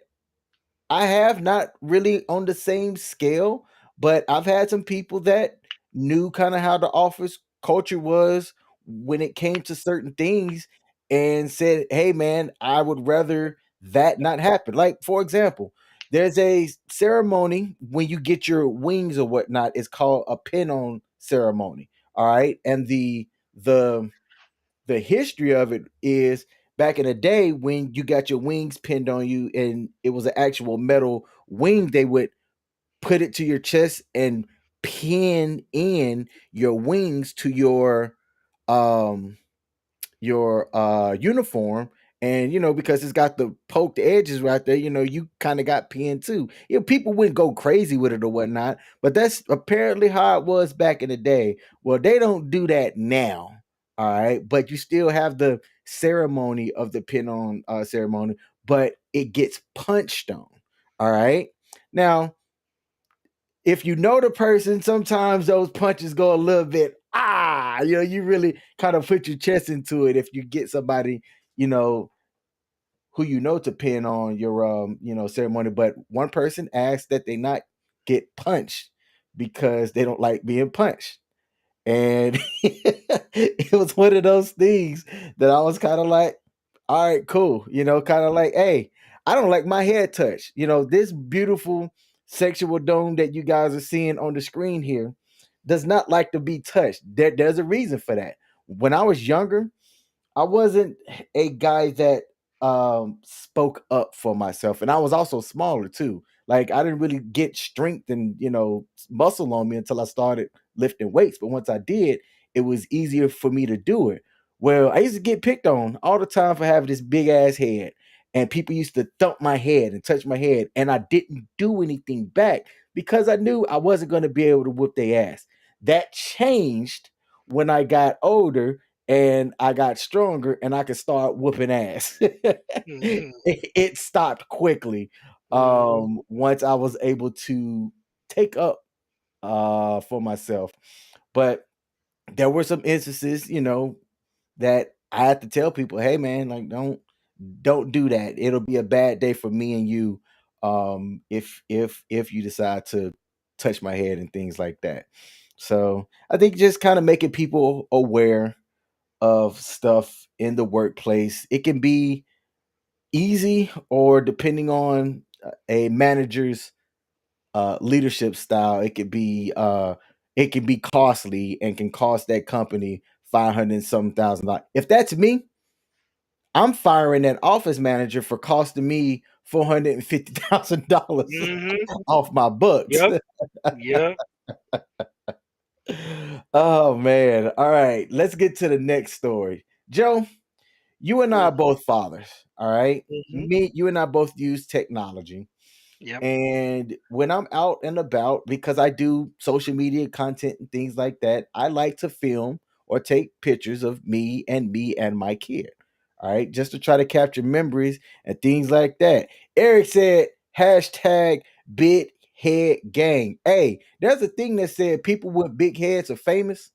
[SPEAKER 1] I have, not really on the same scale, but I've had some people that knew kind of how the office culture was when it came to certain things and said, "Hey man, I would rather that not happen." Like for example, there's a ceremony when you get your wings or whatnot. It's called a pin on ceremony. All right, and the the history of it is back in the day when you got your wings pinned on you and it was an actual metal wing, they would put it to your chest and pin in your wings to um your uniform, and because it's got the poked edges right there, you kind of got pinned too. People wouldn't go crazy with it or whatnot, but that's apparently how it was back in the day. Well, they don't do that now. All right, but you still have the ceremony of the pin on ceremony, but it gets punched on. All right, now if you know the person, sometimes those punches go a little bit, you really kind of put your chest into it if you get somebody, you know, who to pin on your ceremony. But one person asked that they not get punched because they don't like being punched. And it was one of those things that I was kind of like, all right, cool. Kind of like, hey, I don't like my head touched. This beautiful sexual dome that you guys are seeing on the screen here does not like to be touched. There's a reason for that. When I was younger, I wasn't a guy that spoke up for myself, and I was also smaller too. Like I didn't really get strength and muscle on me until I started lifting weights. But once I did, it was easier for me to do it. Well, I used to get picked on all the time for having this big ass head, and people used to thump my head and touch my head, and I didn't do anything back because I knew I wasn't going to be able to whoop their ass. That changed when I got older and I got stronger and I could start whooping ass.
[SPEAKER 2] Mhm.
[SPEAKER 1] It stopped quickly.
[SPEAKER 2] Mhm.
[SPEAKER 1] once I was able to take up for myself. But there were some instances, that I had to tell people, "Hey, man, like don't do that. It'll be a bad day for me and you, if you decide to touch my head and things like that." So I think just kind of making people aware of stuff in the workplace. It can be easy, or depending on a manager's leadership style, it can be costly and can cost that company 500 and some thousand dollars. If that's me, I'm firing that office manager for costing me $450,000
[SPEAKER 2] Mhm.
[SPEAKER 1] off my books.
[SPEAKER 2] Yep. Yep.
[SPEAKER 1] Oh man. All right. Let's get to the next story. Joe, you and I are
[SPEAKER 2] Mhm.
[SPEAKER 1] both fathers. All right.
[SPEAKER 2] Mhm.
[SPEAKER 1] You and I both use technology.
[SPEAKER 2] Yep.
[SPEAKER 1] And when I'm out and about, because I do social media content and things like that, I like to film or take pictures of me and my kid. All right. Just to try to capture memories and things like that. Eric said, hashtag big head gang. Hey, there's a thing that said people with big heads are famous.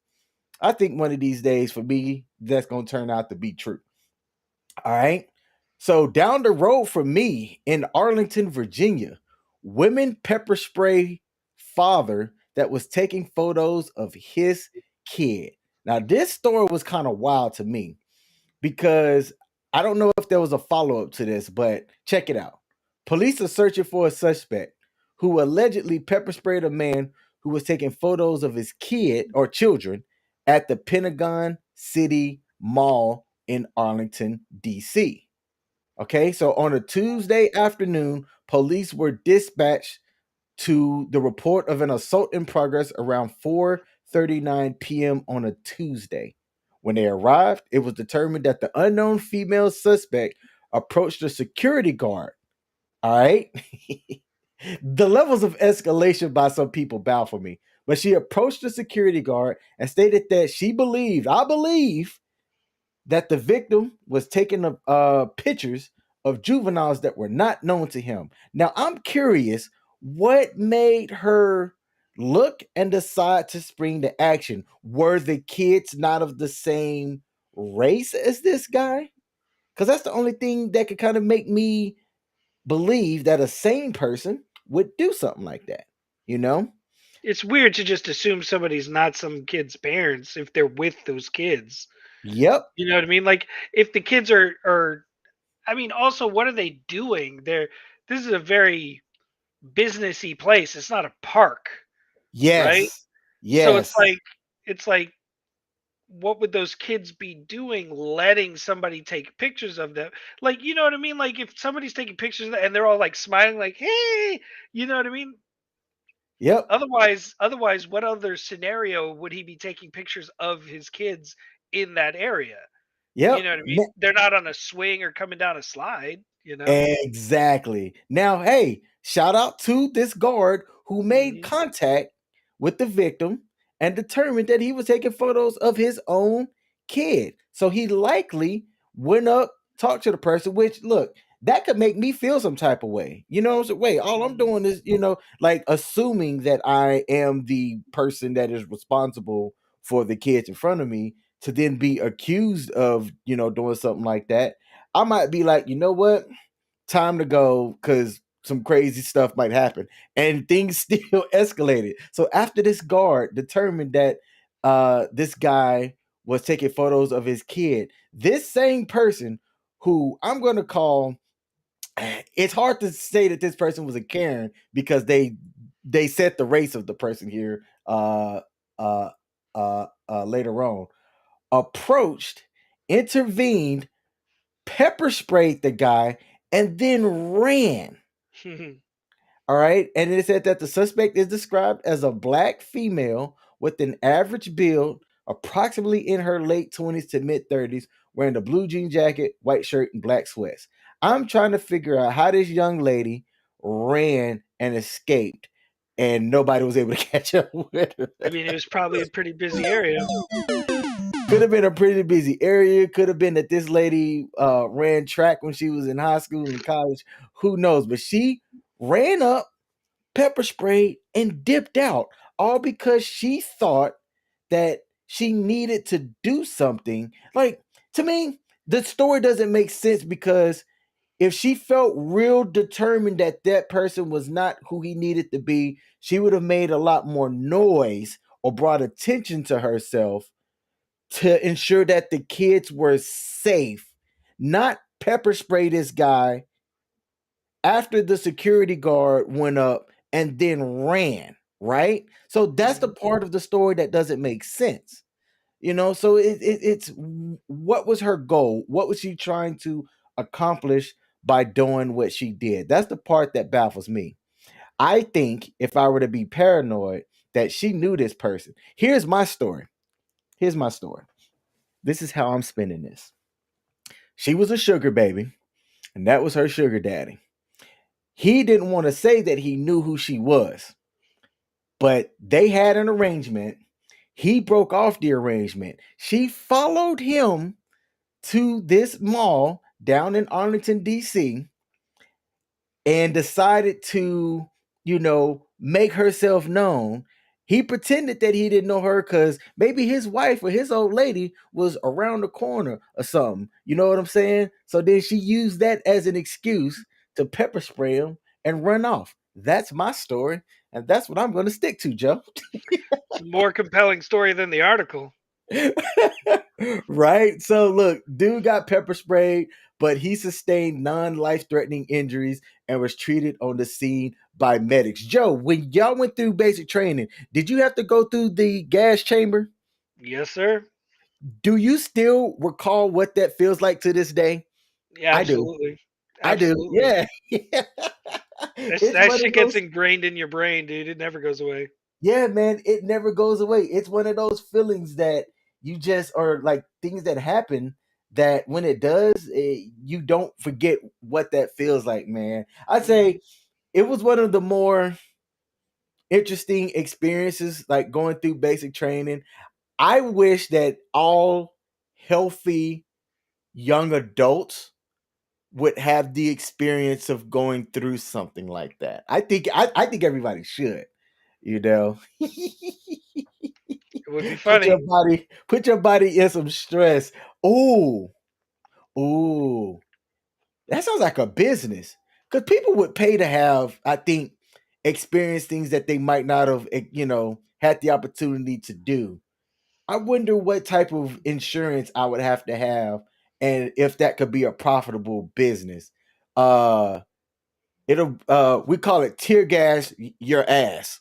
[SPEAKER 1] I think one of these days for me, that's going to turn out to be true. All right. So down the road from me in Arlington, Virginia, women pepper spray father that was taking photos of his kid. Now, this story was kind of wild to me because I don't know if there was a follow up to this, but check it out. Police are searching for a suspect who allegedly pepper sprayed a man who was taking photos of his kid or children at the Pentagon City Mall in Arlington, D.C. Okay, so on a Tuesday afternoon, police were dispatched to the report of an assault in progress around 4:39 p.m. on a Tuesday. When they arrived, it was determined that the unknown female suspect approached a security guard. All right. The levels of escalation by some people baffle me. But she approached the security guard and stated that I believe that the victim was taking pictures of juveniles that were not known to him. Now, I'm curious what made her look and decide to spring the action. Were the kids not of the same race as this guy? Because that's the only thing that could kind of make me believe that a sane person would do something like that, you know?
[SPEAKER 2] It's weird to just assume somebody's not some kid's parents if they're with those kids.
[SPEAKER 1] Yep.
[SPEAKER 2] You know what I mean? Like if the kids are I mean also what are they doing? This is a very businessy place. It's not a park, right?
[SPEAKER 1] Yes.
[SPEAKER 2] So
[SPEAKER 1] Yes.
[SPEAKER 2] it's like what would those kids be doing letting somebody take pictures of them? Like, you know what I mean? Like if somebody's taking pictures and they're all like smiling like, "Hey," you know what I mean?
[SPEAKER 1] Yep.
[SPEAKER 2] Otherwise, what other scenario would he be taking pictures of his kids in that area? You
[SPEAKER 1] Yep.
[SPEAKER 2] know what I mean? They're not on a swing or coming down a slide, you know?
[SPEAKER 1] Exactly. Now, hey, shout out to this guard who made
[SPEAKER 2] Mhm.
[SPEAKER 1] contact with the victim and determined that he was taking photos of his own kid. So he likely went up, talked to the person, which look, that could make me feel some type of way. You know, so wait, all I'm
[SPEAKER 2] Mhm.
[SPEAKER 1] doing is, like assuming that I am the person that is responsible for the kids in front of me to then be accused of, doing something like that. I might be like, you know what? Time to go because some crazy stuff might happen. And things still escalated. So after this guard determined that this guy was taking photos of his kid, this same person who I'm gonna call, it's hard to say that this person was a Karen because they set the race of the person here uh later on, approached, intervened, pepper sprayed the guy, and then ran. All right. And it said that the suspect is described as a black female with an average build, approximately in her late 20s to mid 30s, wearing a blue jean jacket, white shirt, and black sweats. I'm trying to figure out how this young lady ran and escaped, and nobody was able to catch up with her.
[SPEAKER 2] I mean, it was probably a pretty busy area.
[SPEAKER 1] Could have been a pretty busy area. Could have been that this lady ran track when she was in high school and college. Who knows? But she ran up, pepper sprayed, and dipped out, all because she thought that she needed to do something. Like, to me, the story doesn't make sense because if she felt real determined that that person was not who he needed to be, she would have made a lot more noise or brought attention to herself to ensure that the kids were safe, not pepper spray this guy after the security guard went up and then ran, right? So that's the
[SPEAKER 2] Mhm.
[SPEAKER 1] part of the story that doesn't make sense. So it's what was her goal? What was she trying to accomplish by doing what she did? That's the part that baffles me. I think if I were to be paranoid, that she knew this person. Here's my story. Here's my story. This is how I'm spinning this. She was a sugar baby, and that was her sugar daddy. He didn't want to say that he knew who she was, but they had an arrangement. He broke off the arrangement. She followed him to this mall down in Arlington, D.C., and decided to, make herself known. He pretended that he didn't know her because maybe his wife or his old lady was around the corner or something. You know what I'm saying? So then she used that as an excuse to pepper spray him and run off. That's my story, and that's what I'm going to stick to, Joe.
[SPEAKER 2] It's a more compelling story than the article.
[SPEAKER 1] Right? So look, dude got pepper sprayed, but he sustained non-life threatening injuries and was treated on the scene by medics. Joe, when y'all went through basic training, did you have to go through the gas chamber?
[SPEAKER 2] Yes, sir.
[SPEAKER 1] Do you still recall what that feels like to this day?
[SPEAKER 2] Yeah,
[SPEAKER 1] I do.
[SPEAKER 2] absolutely.
[SPEAKER 1] I do.
[SPEAKER 2] Absolutely.
[SPEAKER 1] Yeah.
[SPEAKER 2] That's,
[SPEAKER 1] It's
[SPEAKER 2] that
[SPEAKER 1] one of
[SPEAKER 2] shit gets
[SPEAKER 1] those.
[SPEAKER 2] ingrained in your brain, dude. It never goes away.
[SPEAKER 1] Yeah, man, it never goes away. It's one of those feelings that you just are like things that happen that when it does, you don't forget what that feels like, man. I'd
[SPEAKER 2] Mhm.
[SPEAKER 1] say it was one of the more interesting experiences, like going through basic training. I wish that all healthy young adults would have the experience of going through something like that. I think everybody should, you know.
[SPEAKER 2] It would be funny.
[SPEAKER 1] Put your body in some stress. Ooh, ooh. That sounds like a business. Because people would pay to have, I think, experience things that they might not have, had the opportunity to do. I wonder what type of insurance I would have to have and if that could be a profitable business. Uh it'll we call it tear gas your ass.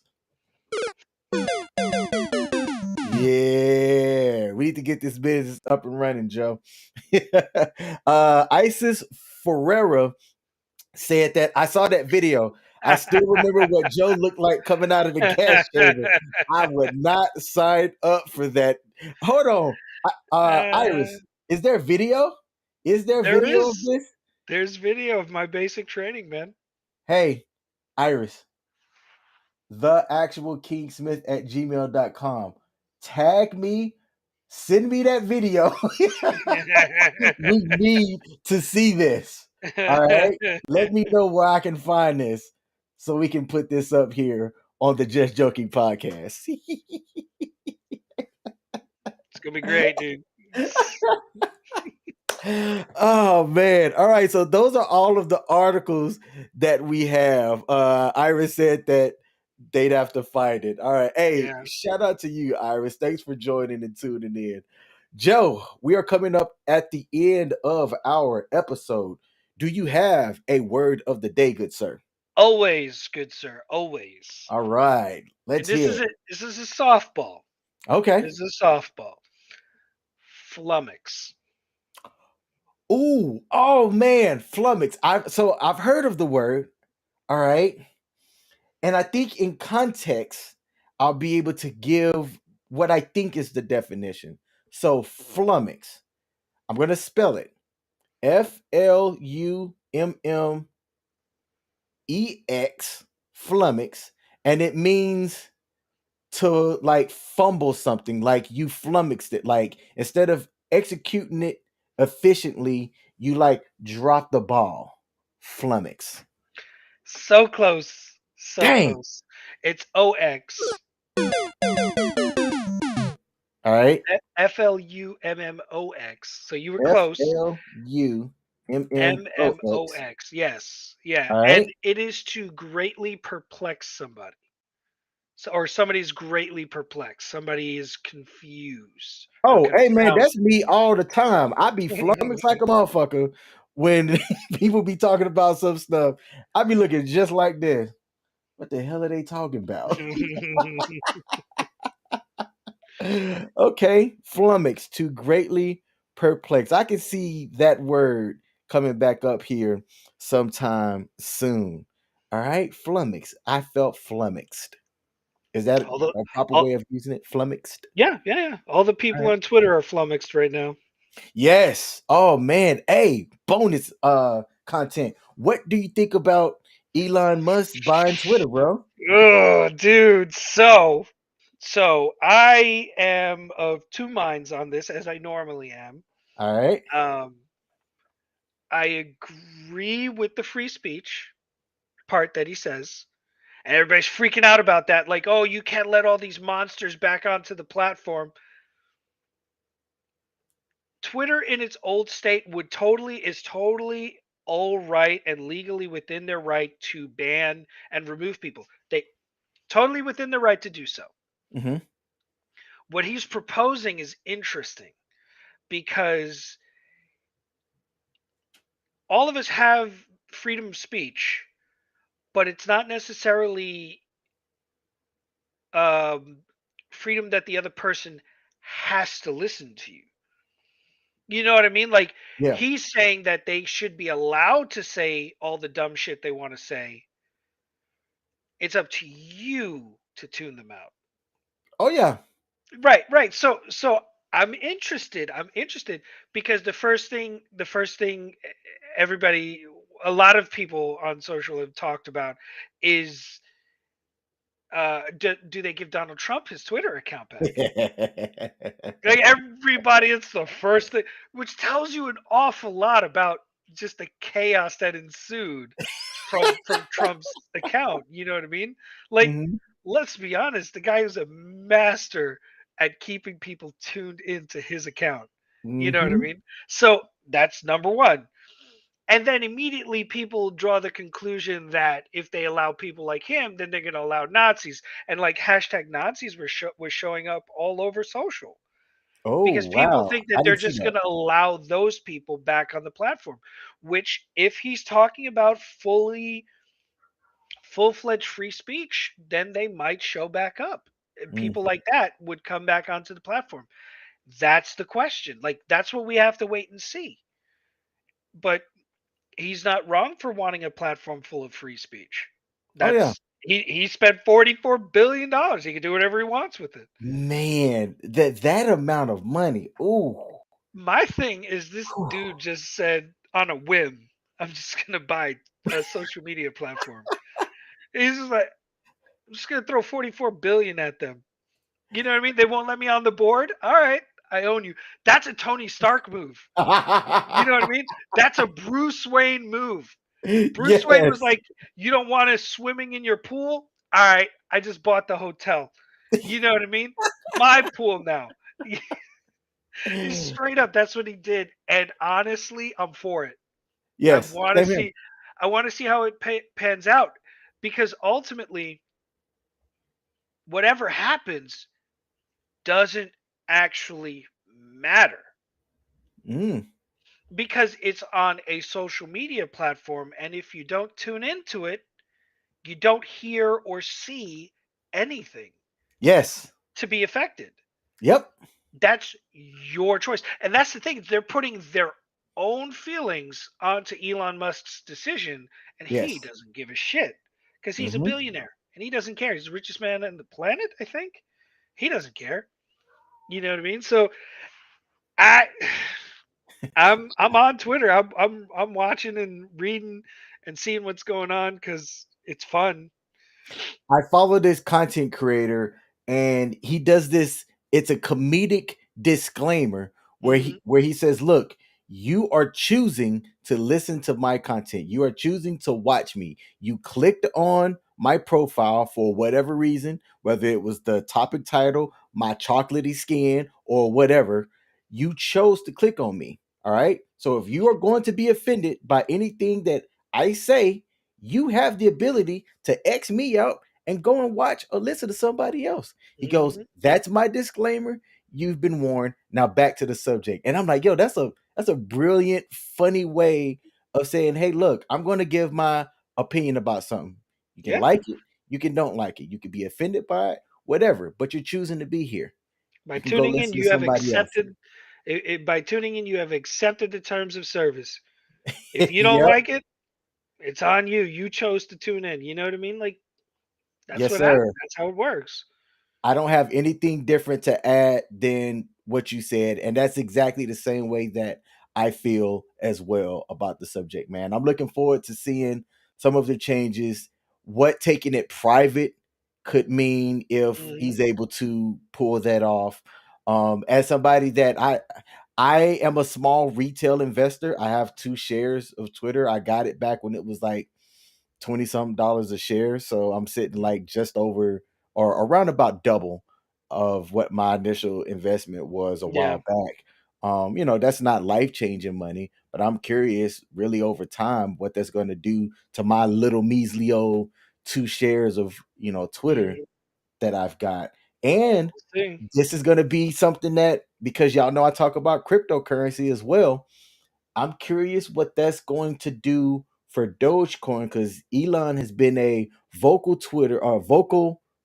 [SPEAKER 1] Yeah, we need to get this business up and running, Joe. Isis Ferreira said that I saw that video. I still remember what Joe looked like coming out of the gas chamber. I would not sign up for that. Hold on,
[SPEAKER 2] Uh,
[SPEAKER 1] Iris, is there video? Is there
[SPEAKER 2] there
[SPEAKER 1] video of
[SPEAKER 2] is.
[SPEAKER 1] this?
[SPEAKER 2] There's video of my basic training, man.
[SPEAKER 1] Hey, Iris, the actual Kingsmith at gmail.com. Tag me, send me that video. We need to see this. All right. Let me know where I can find this so we can put this up here on the Just Joking podcast.
[SPEAKER 2] It's gonna be great, dude.
[SPEAKER 1] Oh man. All right. So those are all of the articles that we have. Iris said that they'd have to find it. All right. Hey,
[SPEAKER 2] Yeah.
[SPEAKER 1] shout out to you, Iris. Thanks for joining and tuning in. Joe, we are coming up at the end of our episode. Do you have a word of the day, good sir?
[SPEAKER 2] Always, good sir. Always.
[SPEAKER 1] All right.
[SPEAKER 2] And
[SPEAKER 1] Let's
[SPEAKER 2] this
[SPEAKER 1] hear
[SPEAKER 2] is
[SPEAKER 1] it.
[SPEAKER 2] it. This is a softball.
[SPEAKER 1] Okay.
[SPEAKER 2] This is a softball. Flummox.
[SPEAKER 1] Ooh, oh man, flummox. I've heard of the word. All right. And I think in context, I'll be able to give what I think is the definition. So flummox. I'm gonna spell it. Flummex, flummox, and it means to like fumble something, like you flummoxed it. Like instead of executing it efficiently, you like drop the ball. Flummox.
[SPEAKER 2] So close. So
[SPEAKER 1] Dang.
[SPEAKER 2] close. It's OX.
[SPEAKER 1] All right.
[SPEAKER 2] Flummox. So you were
[SPEAKER 1] F
[SPEAKER 2] close.
[SPEAKER 1] L U M M O X.
[SPEAKER 2] MMOX. Yes. Yeah.
[SPEAKER 1] All
[SPEAKER 2] And
[SPEAKER 1] right.
[SPEAKER 2] it is to greatly perplex somebody. So, or somebody's greatly perplexed. Somebody is confused or
[SPEAKER 1] Oh, hey man,
[SPEAKER 2] confounded.
[SPEAKER 1] that's me all the time. I be flummoxed like a motherfucker when people be talking about some stuff. I be looking just like this. What the hell are they talking about? Okay, flummox, to greatly perplex. I can see that word coming back up here sometime soon. All right, flummox. I felt flummoxed. Is that
[SPEAKER 2] all the
[SPEAKER 1] a proper
[SPEAKER 2] all,
[SPEAKER 1] way of using it? Flummoxed.
[SPEAKER 2] yeah. All the
[SPEAKER 1] All
[SPEAKER 2] people
[SPEAKER 1] right.
[SPEAKER 2] on Twitter are flummoxed right now.
[SPEAKER 1] Yes. Oh man. Hey, bonus content. What do you think about Elon Musk buying Twitter, bro?
[SPEAKER 2] Oh, dude. So I am of two minds on this, as I normally am.
[SPEAKER 1] All right.
[SPEAKER 2] Um, I agree with the free speech part that he says, and everybody's freaking out about that. Like, oh, you can't let all these monsters back onto the platform. Twitter in its old state is totally all right and legally within their right to ban and remove people. They totally within their right to do so.
[SPEAKER 1] Mm-hmm.
[SPEAKER 2] What he's proposing is interesting because all of us have freedom of speech, but it's not necessarily um, freedom that the other person has to listen to you. You know what I mean? Like
[SPEAKER 1] Yeah.
[SPEAKER 2] he's saying that they should be allowed to say all the dumb shit they want to say. It's up to you to tune them out.
[SPEAKER 1] Oh yeah.
[SPEAKER 2] Right. So I'm interested because the first thing everybody a lot of people on social have talked about is do they give Donald Trump his Twitter account back? Like everybody, it's the first thing, which tells you an awful lot about just the chaos that ensued from Trump's account. You know what I mean? Like,
[SPEAKER 1] Mm-hmm.
[SPEAKER 2] let's be honest, the guy is a master at keeping people tuned into his account. You know what I
[SPEAKER 1] Mm-hmm.
[SPEAKER 2] mean? So that's number one. And then immediately people draw the conclusion that if they allow people like him, then they're going to allow Nazis. And like hashtag Nazis was showing up all over social
[SPEAKER 1] Oh
[SPEAKER 2] because people
[SPEAKER 1] wow.
[SPEAKER 2] think that
[SPEAKER 1] I
[SPEAKER 2] they're
[SPEAKER 1] didn't see
[SPEAKER 2] just
[SPEAKER 1] that.
[SPEAKER 2] going to allow those people back on the platform, which if he's talking about full-fledged free speech, then they might show back up. And
[SPEAKER 1] Mm.
[SPEAKER 2] people like that would come back onto the platform. That's the question. Like that's what we have to wait and see. But he's not wrong for wanting a platform full of free speech.
[SPEAKER 1] Oh yeah.
[SPEAKER 2] He spent $44 billion. He can do whatever he wants with it.
[SPEAKER 1] Man, that amount of money. Ooh.
[SPEAKER 2] My thing is this
[SPEAKER 1] Whew.
[SPEAKER 2] dude just said on a whim, I'm just gonna buy a social media platform. He's just like, I'm just gonna throw 44 billion at them. You know what I mean? They won't let me on the board. All right, I own you. That's a Tony Stark move. You know what I mean? That's a Bruce Wayne move. Bruce Wayne was
[SPEAKER 1] Yes.
[SPEAKER 2] like, "You don't want us swimming in your pool? All right, I just bought the hotel." You know what I mean? My pool now. Straight up, that's what he did, and honestly, I'm for it. I
[SPEAKER 1] Yes.
[SPEAKER 2] want to
[SPEAKER 1] Same here.
[SPEAKER 2] see, I want to see how it pans out, because ultimately, whatever happens doesn't actually matter
[SPEAKER 1] Mm.
[SPEAKER 2] because it's on a social media platform, and if you don't tune into it, you don't hear or see anything
[SPEAKER 1] Yes.
[SPEAKER 2] to be affected.
[SPEAKER 1] Yep.
[SPEAKER 2] That's your choice. And that's the thing. They're putting their own feelings onto Elon Musk's decision, and he
[SPEAKER 1] Yes.
[SPEAKER 2] doesn't give a shit because he's a
[SPEAKER 1] Mm-hmm.
[SPEAKER 2] billionaire and he doesn't care. He's the richest man on the planet, I think. He doesn't care. You know what I mean? So I I'm on Twitter. I'm watching and reading and seeing what's going on because it's fun.
[SPEAKER 1] I follow this content creator and he does this. It's a comedic disclaimer
[SPEAKER 2] Hmm.
[SPEAKER 1] where he says, "Look, You are choosing to listen to my content. You are choosing to watch me. You clicked on my profile for whatever reason, whether it was the topic title, my chocolatey skin, or whatever. You chose to click on me. All right. So if you are going to be offended by anything that I say, you have the ability to X me out and go and watch or listen to somebody else. He goes,
[SPEAKER 2] Mhm.
[SPEAKER 1] that's my disclaimer. You've been warned. Now back to the subject. And I'm like, yo, that's a brilliant, funny way of saying, hey, look, I'm going to give my opinion about something. You can
[SPEAKER 2] Yeah.
[SPEAKER 1] like it, you can don't like it. You can be offended by it, whatever, but you're choosing to be here.
[SPEAKER 2] By
[SPEAKER 1] You can go
[SPEAKER 2] tuning in,
[SPEAKER 1] listen to
[SPEAKER 2] you have
[SPEAKER 1] somebody else.
[SPEAKER 2] accepted by tuning in, you have accepted the terms of service. If you don't
[SPEAKER 1] Yep.
[SPEAKER 2] like it, it's on you. You chose to tune in. You know what I mean? Like that's
[SPEAKER 1] Yes,
[SPEAKER 2] what happened.
[SPEAKER 1] sir.
[SPEAKER 2] That's how it works.
[SPEAKER 1] I don't have anything different to add than what you said. And that's exactly the same way that I feel as well about the subject, man. I'm looking forward to seeing some of the changes, what taking it private could mean if
[SPEAKER 2] Mhm.
[SPEAKER 1] he's able to pull that off. As somebody that I am a small retail investor. I have 2 shares of Twitter. I got it back when it was like 20 something dollars a share. So I'm sitting like just over or around about double of what my initial investment was a
[SPEAKER 2] Yeah.
[SPEAKER 1] while back. That's not life changing money, but I'm curious really over time what that's going to do to my little measly old 2 shares of, Twitter
[SPEAKER 2] Mhm.
[SPEAKER 1] that I've got. And
[SPEAKER 2] We'll see.
[SPEAKER 1] this is going to be something that, because y'all know I talk about cryptocurrency as well, I'm curious what that's going to do for Dogecoin because Elon has been a vocal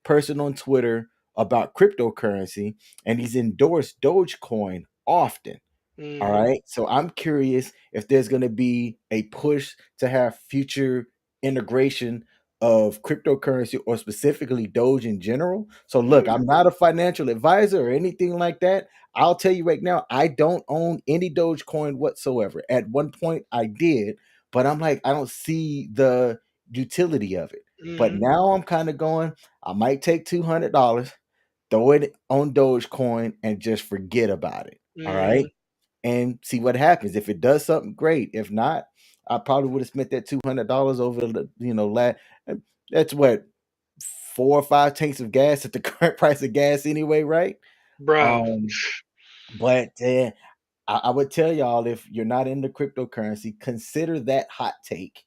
[SPEAKER 1] person on Twitter about cryptocurrency, and he's endorsed Dogecoin often. All
[SPEAKER 2] Mhm.
[SPEAKER 1] right. So I'm curious if there's going to be a push to have future integration of cryptocurrency or specifically Doge in general. So,
[SPEAKER 2] Oh
[SPEAKER 1] look,
[SPEAKER 2] yeah.
[SPEAKER 1] I'm not a financial advisor or anything like that. I'll tell you right now, I don't own any Dogecoin whatsoever. At one point, I did, but I'm like, I don't see the utility of it. But
[SPEAKER 2] Mhm.
[SPEAKER 1] now I'm kind of going, I might take $200, throw it on Dogecoin, and just forget about it. All right
[SPEAKER 2] Mhm.
[SPEAKER 1] and see what happens. If it does something, great. If not, I probably would have spent that $200 over the, that's what 4 or 5 tanks of gas at the current price of gas anyway, right?
[SPEAKER 2] Bro.
[SPEAKER 1] Um, but I would tell y'all if you're not into cryptocurrency, consider that hot take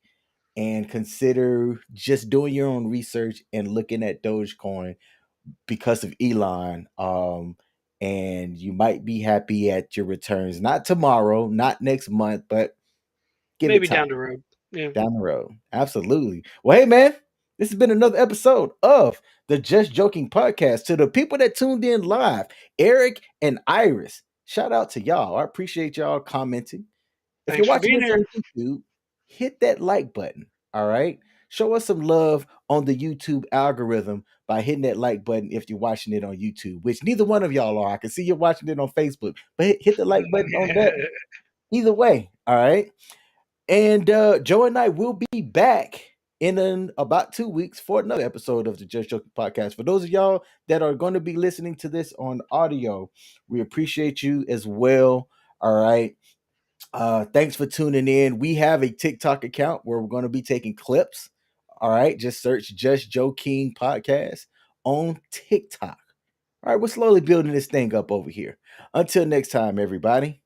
[SPEAKER 1] and consider just doing your own research and looking at Dogecoin because of Elon. And you might be happy at your returns. Not tomorrow, not next month, but give it
[SPEAKER 2] Maybe
[SPEAKER 1] time
[SPEAKER 2] down the road. Yeah.
[SPEAKER 1] down the road. Absolutely. Well, hey man, this has been another episode of the Just Joking podcast. To the people that tuned in live, Eric and Iris, shout out to y'all. I appreciate y'all commenting. If you're
[SPEAKER 2] Thanks for
[SPEAKER 1] watching
[SPEAKER 2] being
[SPEAKER 1] this
[SPEAKER 2] here.
[SPEAKER 1] on YouTube, hit that like button. All right. Show us some love on the YouTube algorithm by hitting that like button if you're watching it on YouTube, which neither one of y'all are. I can see you're watching it on Facebook, but hit the like button on that either way. All right. And Joe and I will be back in about 2 weeks for another episode of the Just Joking podcast. For those of y'all that are going to be listening to this on audio, we appreciate you as well. All right. Thanks for tuning in. We have a TikTok account where we're going to be taking clips. All right, just search Just Joe King Podcast on TikTok. All right, we're slowly building this thing up over here. Until next time, everybody.